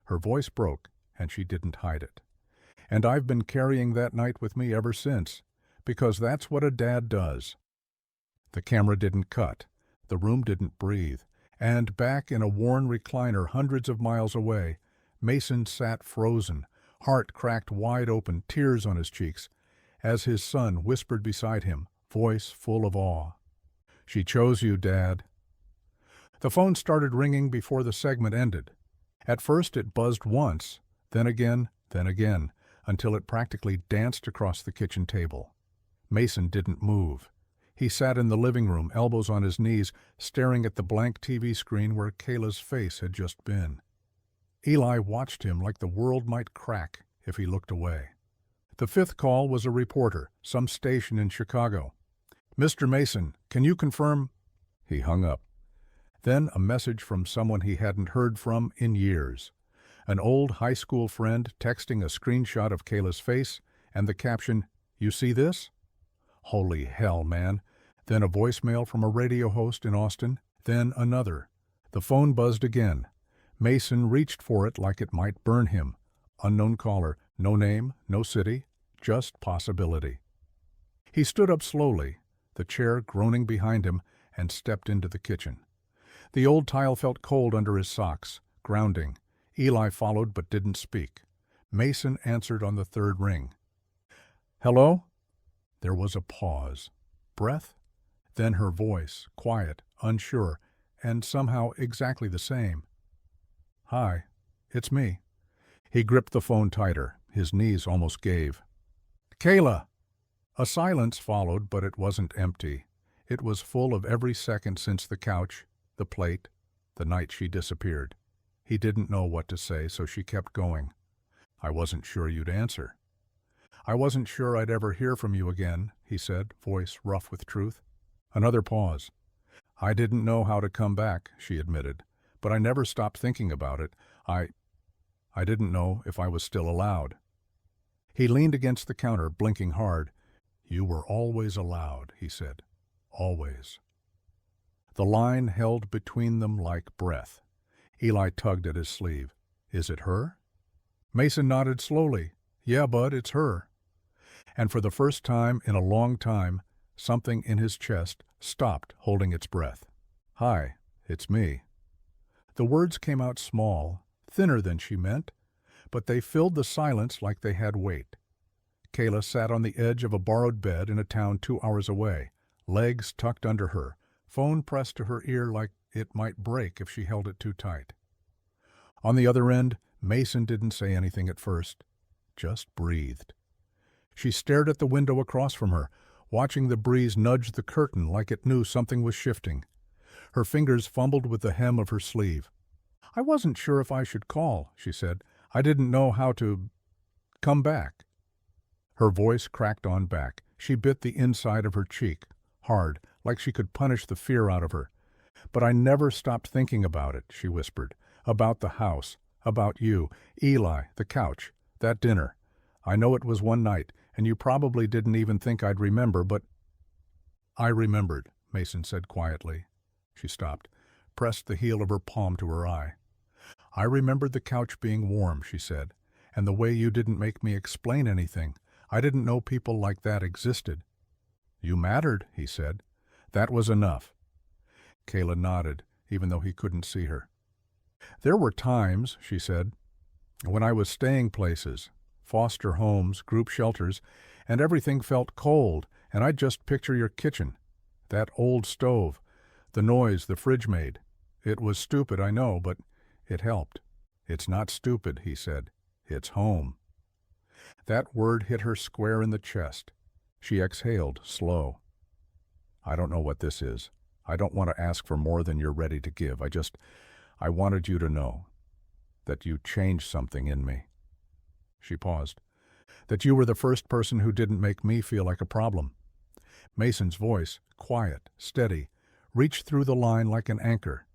Her voice broke, and she didn't hide it. And I've been carrying that night with me ever since, because that's what a dad does. The camera didn't cut. The room didn't breathe. And back in a worn recliner hundreds of miles away, Mason sat frozen, heart cracked wide open, tears on his cheeks, as his son whispered beside him, voice full of awe. She chose you, Dad. The phone started ringing before the segment ended. At first it buzzed once, then again, until it practically danced across the kitchen table. Mason didn't move. He sat in the living room, elbows on his knees, staring at the blank TV screen where Kayla's face had just been. Eli watched him like the world might crack if he looked away. The fifth call was a reporter, some station in Chicago. Mr. Mason, can you confirm? He hung up. Then a message from someone he hadn't heard from in years. An old high school friend texting a screenshot of Kayla's face and the caption, "You see this?" Holy hell, man. Then a voicemail from a radio host in Austin, then another. The phone buzzed again. Mason reached for it like it might burn him. Unknown caller, no name, no city, just possibility. He stood up slowly, the chair groaning behind him, and stepped into the kitchen. The old tile felt cold under his socks, grounding. Eli followed but didn't speak. Mason answered on the third ring. Hello? There was a pause. Breath? Then her voice, quiet, unsure, and somehow exactly the same. Hi, it's me. He gripped the phone tighter. His knees almost gave. Kayla! A silence followed, but it wasn't empty. It was full of every second since the couch, the plate, the night she disappeared. He didn't know what to say, so she kept going. I wasn't sure you'd answer. I wasn't sure I'd ever hear from you again, he said, voice rough with truth. Another pause. I didn't know how to come back, she admitted, but I never stopped thinking about it. I didn't know if I was still allowed. He leaned against the counter, blinking hard. You were always allowed, he said. Always. The line held between them like breath. Eli tugged at his sleeve. Is it her? Mason nodded slowly. "Yeah, bud, it's her." And for the first time in a long time, something in his chest stopped holding its breath. "Hi, it's me." The words came out small, thinner than she meant, but they filled the silence like they had weight. Kayla sat on the edge of a borrowed bed in a town 2 hours away, legs tucked under her, phone pressed to her ear like it might break if she held it too tight. On the other end, Mason didn't say anything at first, just breathed. She stared at the window across from her, watching the breeze nudge the curtain like it knew something was shifting. Her fingers fumbled with the hem of her sleeve. "I wasn't sure if I should call," she said. "I didn't know how to come back." Her voice cracked on back. She bit the inside of her cheek, hard, like she could punish the fear out of her. "But I never stopped thinking about it," she whispered. "About the house, about you, Eli, the couch, that dinner. I know it was one night, and you probably didn't even think I'd remember, but—" "I remembered," Mason said quietly. She stopped, pressed the heel of her palm to her eye. "I remembered the couch being warm," she said, "and the way you didn't make me explain anything. I didn't know people like that existed." "You mattered," he said. "That was enough." Kayla nodded, even though he couldn't see her. "There were times," she said, "when I was staying places, foster homes, group shelters, and everything felt cold, and I'd just picture your kitchen, that old stove, the noise the fridge made. It was stupid, I know, but it helped." "It's not stupid," he said. "It's home." That word hit her square in the chest. She exhaled, slow. "I don't know what this is. I don't want to ask for more than you're ready to give. I wanted you to know that you changed something in me." She paused. "That you were the first person who didn't make me feel like a problem." Mason's voice, quiet, steady, reached through the line like an anchor.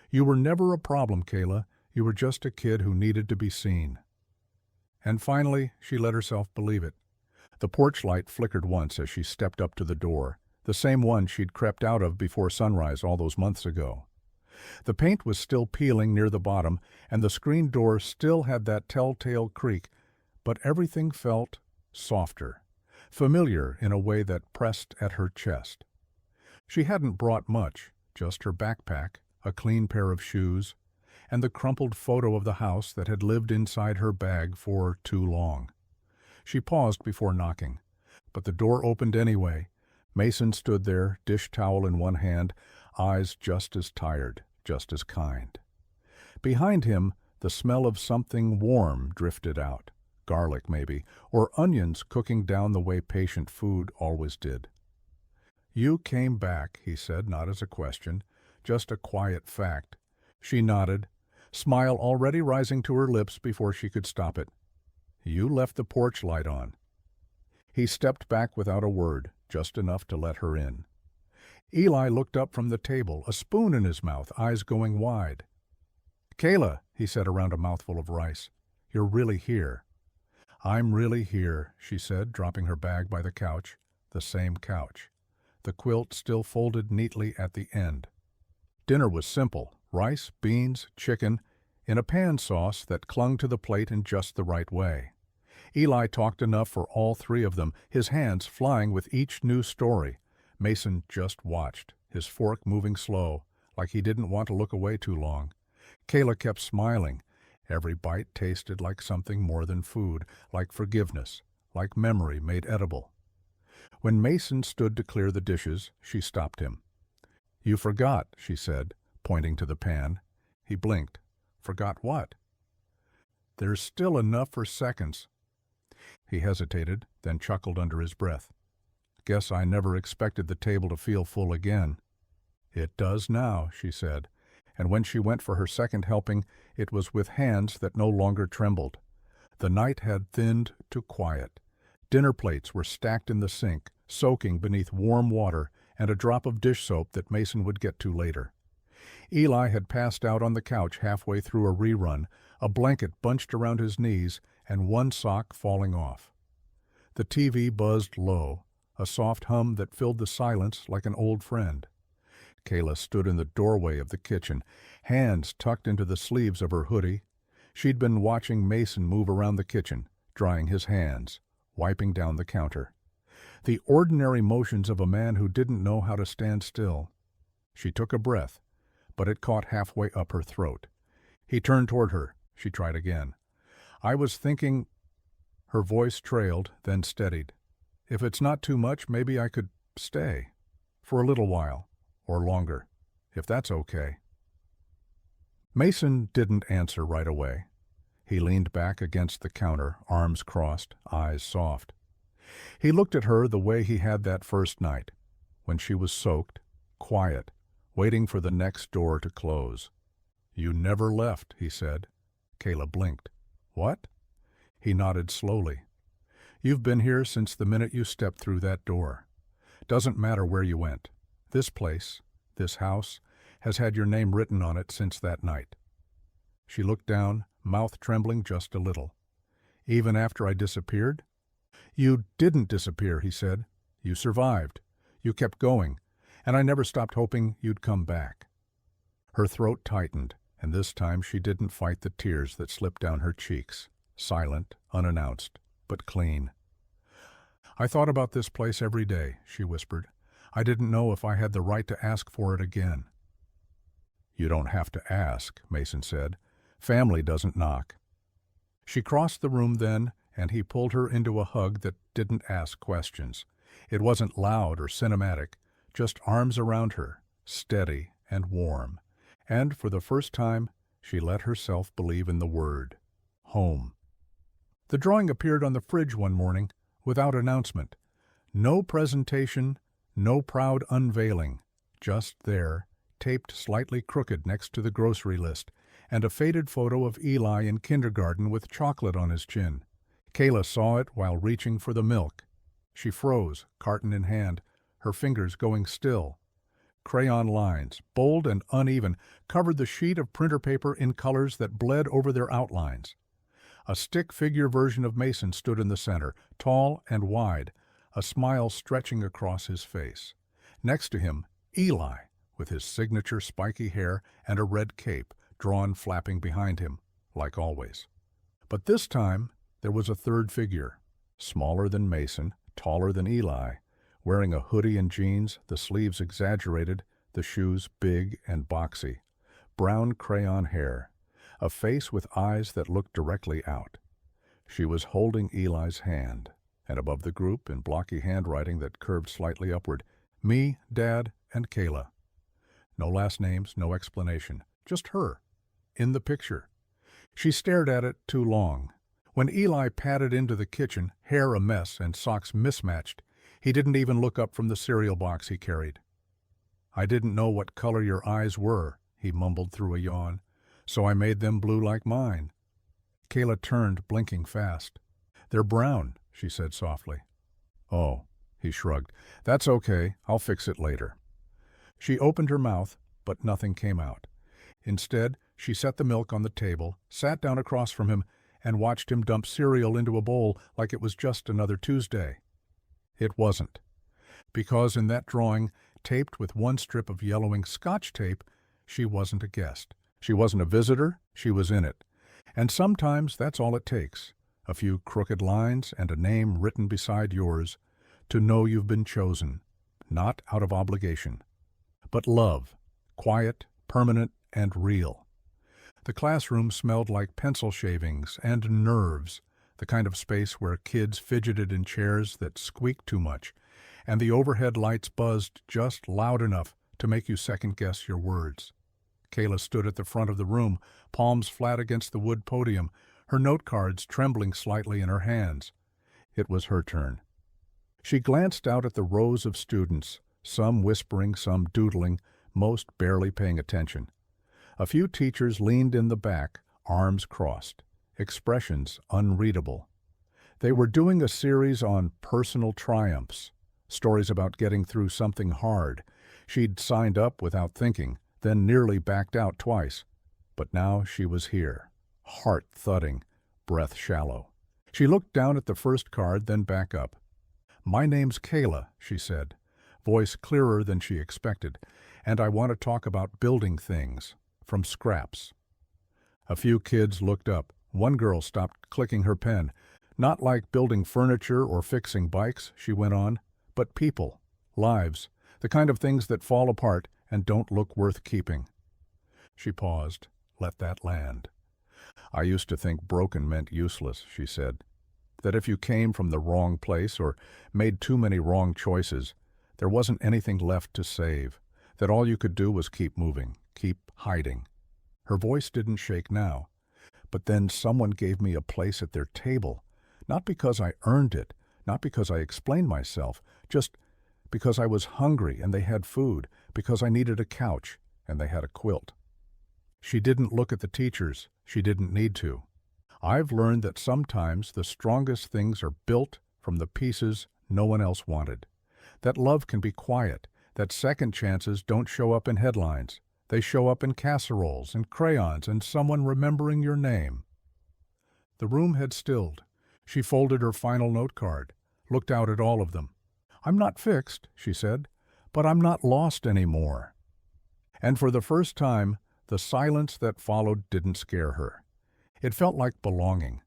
"You were never a problem, Kayla. You were just a kid who needed to be seen." And finally, she let herself believe it. The porch light flickered once as she stepped up to the door, the same one she'd crept out of before sunrise all those months ago. The paint was still peeling near the bottom, and the screen door still had that telltale creak, but everything felt softer, familiar in a way that pressed at her chest. She hadn't brought much, just her backpack, a clean pair of shoes, and the crumpled photo of the house that had lived inside her bag for too long. She paused before knocking, but the door opened anyway. Mason stood there, dish towel in one hand, eyes just as tired, just as kind. Behind him, the smell of something warm drifted out, garlic maybe, or onions cooking down the way patient food always did. "You came back," he said, not as a question, just a quiet fact. She nodded, smile already rising to her lips before she could stop it. "You left the porch light on." He stepped back without a word, just enough to let her in. Eli looked up from the table, a spoon in his mouth, eyes going wide. "Kayla," he said around a mouthful of rice, "you're really here." "I'm really here," she said, dropping her bag by the couch, the same couch, the quilt still folded neatly at the end. Dinner was simple, rice, beans, chicken, in a pan sauce that clung to the plate in just the right way. Eli talked enough for all three of them, his hands flying with each new story. Mason just watched, his fork moving slow, like he didn't want to look away too long. Kayla kept smiling. Every bite tasted like something more than food, like forgiveness, like memory made edible. When Mason stood to clear the dishes, she stopped him. "You forgot," she said, pointing to the pan. He blinked. "Forgot what?" "There's still enough for seconds." He hesitated, then chuckled under his breath. "Guess I never expected the table to feel full again." "It does now," she said, and when she went for her second helping, it was with hands that no longer trembled. The night had thinned to quiet. Dinner plates were stacked in the sink, soaking beneath warm water and a drop of dish soap that Mason would get to later. Eli had passed out on the couch halfway through a rerun, a blanket bunched around his knees and one sock falling off. The TV buzzed low, a soft hum that filled the silence like an old friend. Kayla stood in the doorway of the kitchen, hands tucked into the sleeves of her hoodie. She'd been watching Mason move around the kitchen, drying his hands, wiping down the counter. The ordinary motions of a man who didn't know how to stand still. She took a breath, but it caught halfway up her throat. He turned toward her. She tried again. "I was thinking—" Her voice trailed, then steadied. "If it's not too much, maybe I could stay. For a little while, or longer, if that's okay." Mason didn't answer right away. He leaned back against the counter, arms crossed, eyes soft. He looked at her the way he had that first night, when she was soaked, quiet, waiting for the next door to close. "You never left," he said. Kayla blinked. "What?" He nodded slowly. "You've been here since the minute you stepped through that door. Doesn't matter where you went. This place, this house, has had your name written on it since that night." She looked down, mouth trembling just a little. "Even after I disappeared?" "You didn't disappear," he said. "You survived. You kept going, and I never stopped hoping you'd come back." Her throat tightened, and this time she didn't fight the tears that slipped down her cheeks, silent, unannounced, but clean. "I thought about this place every day," she whispered. "I didn't know if I had the right to ask for it again." "You don't have to ask," Mason said. "Family doesn't knock." She crossed the room then, and he pulled her into a hug that didn't ask questions. It wasn't loud or cinematic, just arms around her, steady and warm. And for the first time, she let herself believe in the word, home. The drawing appeared on the fridge one morning, without announcement. No presentation, no proud unveiling, just there, taped slightly crooked next to the grocery list, and a faded photo of Eli in kindergarten with chocolate on his chin. Kayla saw it while reaching for the milk. She froze, carton in hand, her fingers going still. Crayon lines, bold and uneven, covered the sheet of printer paper in colors that bled over their outlines. A stick-figure version of Mason stood in the center, tall and wide, a smile stretching across his face. Next to him, Eli, with his signature spiky hair and a red cape, drawn flapping behind him, like always. But this time, there was a third figure, smaller than Mason, taller than Eli, wearing a hoodie and jeans, the sleeves exaggerated, the shoes big and boxy, brown crayon hair, a face with eyes that looked directly out. She was holding Eli's hand, and above the group, in blocky handwriting that curved slightly upward, "Me, Dad, and Kayla." No last names, no explanation, just her, in the picture. She stared at it too long. When Eli padded into the kitchen, hair a mess and socks mismatched, he didn't even look up from the cereal box he carried. "I didn't know what color your eyes were," he mumbled through a yawn, "so I made them blue like mine." Kayla turned, blinking fast. "They're brown," she said softly. "Oh," he shrugged. "That's okay. I'll fix it later." She opened her mouth, but nothing came out. Instead, she set the milk on the table, sat down across from him, and watched him dump cereal into a bowl like it was just another Tuesday. It wasn't. Because in that drawing, taped with one strip of yellowing Scotch tape, she wasn't a guest. She wasn't a visitor, she was in it. And sometimes that's all it takes, a few crooked lines and a name written beside yours, to know you've been chosen, not out of obligation, but love, quiet, permanent, and real. The classroom smelled like pencil shavings and nerves, the kind of space where kids fidgeted in chairs that squeaked too much, and the overhead lights buzzed just loud enough to make you second-guess your words. Kayla stood at the front of the room, palms flat against the wood podium, her note cards trembling slightly in her hands. It was her turn. She glanced out at the rows of students, some whispering, some doodling, most barely paying attention. A few teachers leaned in the back, arms crossed, expressions unreadable. They were doing a series on personal triumphs, stories about getting through something hard. She'd signed up without thinking, then nearly backed out twice. But now she was here, heart thudding, breath shallow. She looked down at the first card, then back up. "My name's Kayla," she said, voice clearer than she expected, "and I want to talk about building things, from scraps." A few kids looked up. One girl stopped clicking her pen. Not like building furniture or fixing bikes, she went on, but people, lives, the kind of things that fall apart and don't look worth keeping. She paused, let that land. I used to think broken meant useless, she said. That if you came from the wrong place or made too many wrong choices, there wasn't anything left to save, that all you could do was keep moving, keep hiding. Her voice didn't shake now. But then someone gave me a place at their table, not because I earned it, not because I explained myself, just because I was hungry and they had food, because I needed a couch and they had a quilt. She didn't look at the teachers. She didn't need to. I've learned that sometimes the strongest things are built from the pieces no one else wanted. That love can be quiet, that second chances don't show up in headlines. They show up in casseroles, in crayons, and someone remembering your name. The room had stilled. She folded her final note card, looked out at all of them. I'm not fixed, she said, but I'm not lost anymore. And for the first time, the silence that followed didn't scare her. It felt like belonging.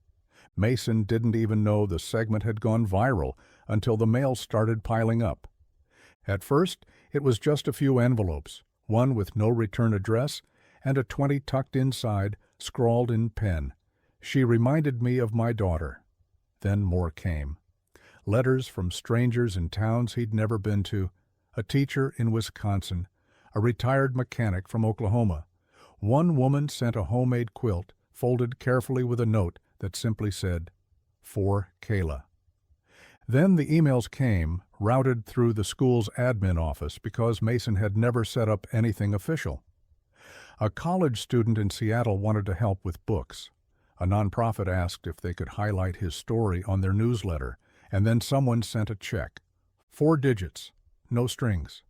Mason didn't even know the segment had gone viral until the mail started piling up. At first, it was just a few envelopes, one with no return address and a 20 tucked inside, scrawled in pen. She reminded me of my daughter. Then more came. Letters from strangers in towns he'd never been to, a teacher in Wisconsin, a retired mechanic from Oklahoma. One woman sent a homemade quilt, folded carefully with a note that simply said, "For Kayla." Then the emails came, routed through the school's admin office because Mason had never set up anything official. A college student in Seattle wanted to help with books. A nonprofit asked if they could highlight his story on their newsletter, and then someone sent a check. 4 digits, no strings.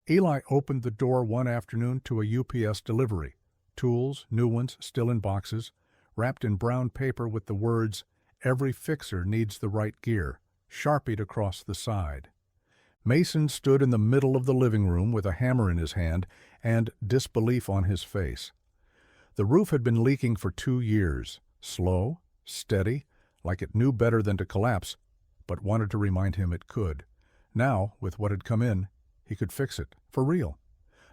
Eli opened the door one afternoon to a UPS delivery. Tools, new ones, still in boxes, wrapped in brown paper with the words, "Every fixer needs the right gear," sharpied across the side. Mason stood in the middle of the living room with a hammer in his hand and disbelief on his face. The roof had been leaking for 2 years, slow, steady, like it knew better than to collapse, but wanted to remind him it could. Now, with what had come in, he could fix it, for real,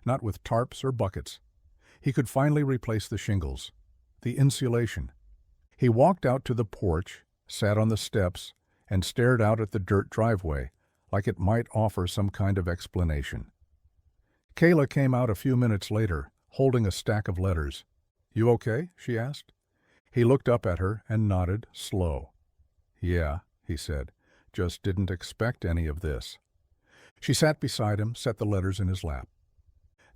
not with tarps or buckets. He could finally replace the shingles, the insulation. He walked out to the porch, sat on the steps, and stared out at the dirt driveway, like it might offer some kind of explanation. Kayla came out a few minutes later, holding a stack of letters. "You okay?" she asked. He looked up at her and nodded, slow. "Yeah," he said, "just didn't expect any of this." She sat beside him, set the letters in his lap.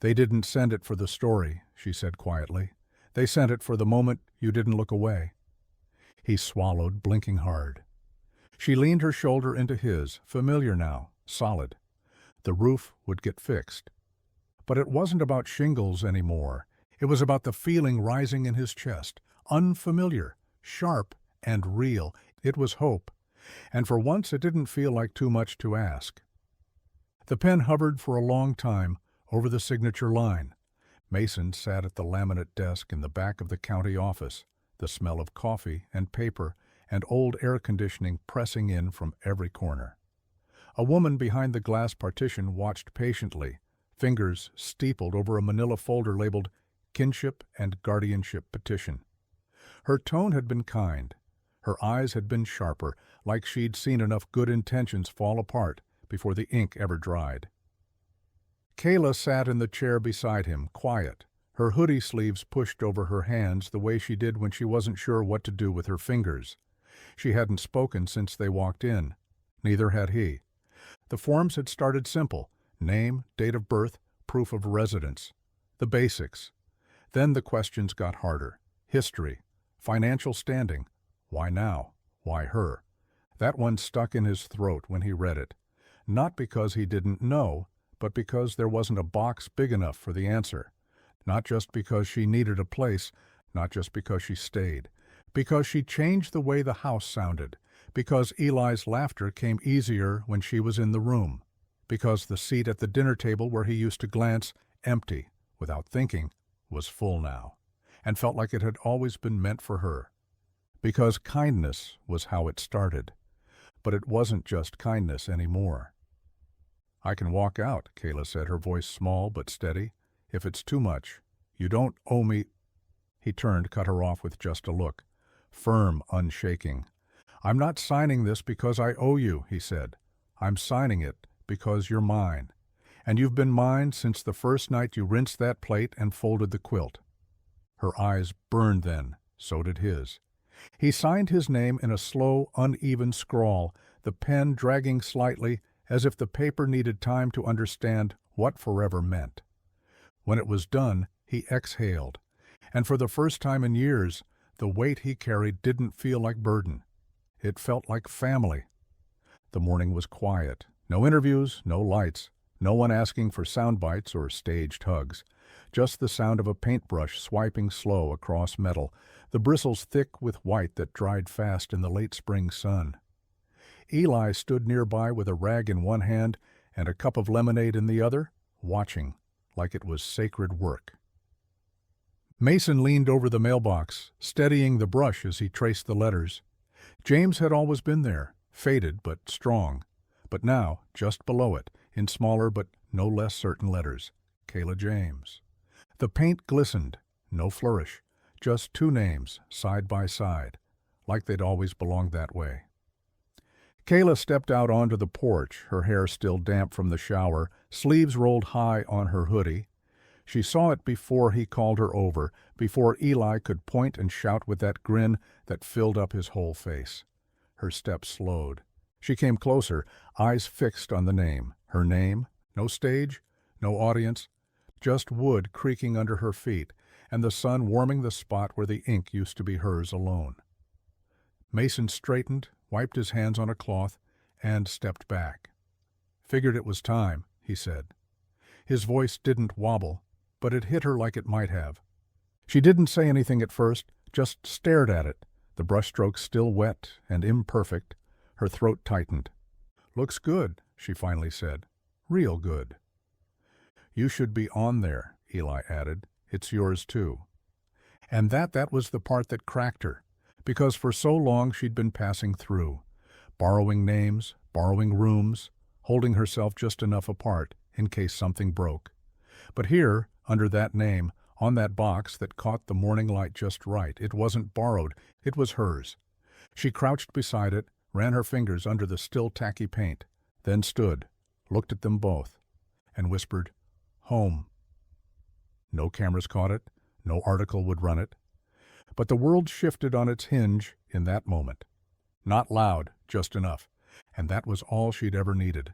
"They didn't send it for the story," she said quietly. "They sent it for the moment you didn't look away." He swallowed, blinking hard. She leaned her shoulder into his, familiar now, solid. The roof would get fixed. But it wasn't about shingles anymore. It was about the feeling rising in his chest, unfamiliar, sharp, and real. It was hope. And for once it didn't feel like too much to ask. The pen hovered for a long time over the signature line. Mason sat at the laminate desk in the back of the county office, the smell of coffee and paper and old air conditioning pressing in from every corner. A woman behind the glass partition watched patiently, fingers steepled over a manila folder labeled Kinship and Guardianship Petition. Her tone had been kind. Her eyes had been sharper, like she'd seen enough good intentions fall apart before the ink ever dried. Kayla sat in the chair beside him, quiet, her hoodie sleeves pushed over her hands the way she did when she wasn't sure what to do with her fingers. She hadn't spoken since they walked in. Neither had he. The forms had started simple: name, date of birth, proof of residence. The basics. Then the questions got harder. History, financial standing. Why now? Why her? That one stuck in his throat when he read it. Not because he didn't know, but because there wasn't a box big enough for the answer. Not just because she needed a place, not just because she stayed. Because she changed the way the house sounded. Because Eli's laughter came easier when she was in the room. Because the seat at the dinner table where he used to glance, empty, without thinking, was full now, and felt like it had always been meant for her. because kindness was how it started. But it wasn't just kindness anymore. "I can walk out," Kayla said, her voice small but steady. "If it's too much. You don't owe me—" He turned, cut her off with just a look, firm, unshaking. "I'm not signing this because I owe you," he said. "I'm signing it because you're mine. And you've been mine since the first night you rinsed that plate and folded the quilt." Her eyes burned then, so did his. He signed his name in a slow, uneven scrawl, the pen dragging slightly, as if the paper needed time to understand what forever meant. When it was done, he exhaled, and for the first time in years, the weight he carried didn't feel like burden. It felt like family. The morning was quiet. No interviews, no lights, no one asking for sound bites or staged hugs. Just the sound of a paintbrush swiping slow across metal, the bristles thick with white that dried fast in the late spring sun. Eli stood nearby with a rag in one hand and a cup of lemonade in the other, watching, like it was sacred work. Mason leaned over the mailbox, steadying the brush as he traced the letters. James had always been there, faded but strong. But now, just below it, in smaller but no less certain letters, Kayla James. The paint glistened, no flourish, just two names, side by side, like they'd always belonged that way. Kayla stepped out onto the porch, her hair still damp from the shower, sleeves rolled high on her hoodie. She saw it before he called her over, before Eli could point and shout with that grin that filled up his whole face. Her steps slowed. She came closer, eyes fixed on the name. Her name, no stage, no audience, just wood creaking under her feet, and the sun warming the spot where the ink used to be hers alone. Mason straightened, wiped his hands on a cloth, and stepped back. "Figured it was time," he said. His voice didn't wobble, but it hit her like it might have. She didn't say anything at first, just stared at it, the brushstrokes still wet and imperfect. Her throat tightened. "Looks good," she finally said. "Real good." "You should be on there," Eli added. "It's yours too." And that was the part that cracked her, because for so long she'd been passing through, borrowing names, borrowing rooms, holding herself just enough apart in case something broke. But here, under that name, on that box that caught the morning light just right, it wasn't borrowed, it was hers. She crouched beside it, ran her fingers under the still tacky paint, then stood, looked at them both, and whispered, "Home." No cameras caught it, no article would run it. But the world shifted on its hinge in that moment. Not loud, just enough, and that was all she'd ever needed.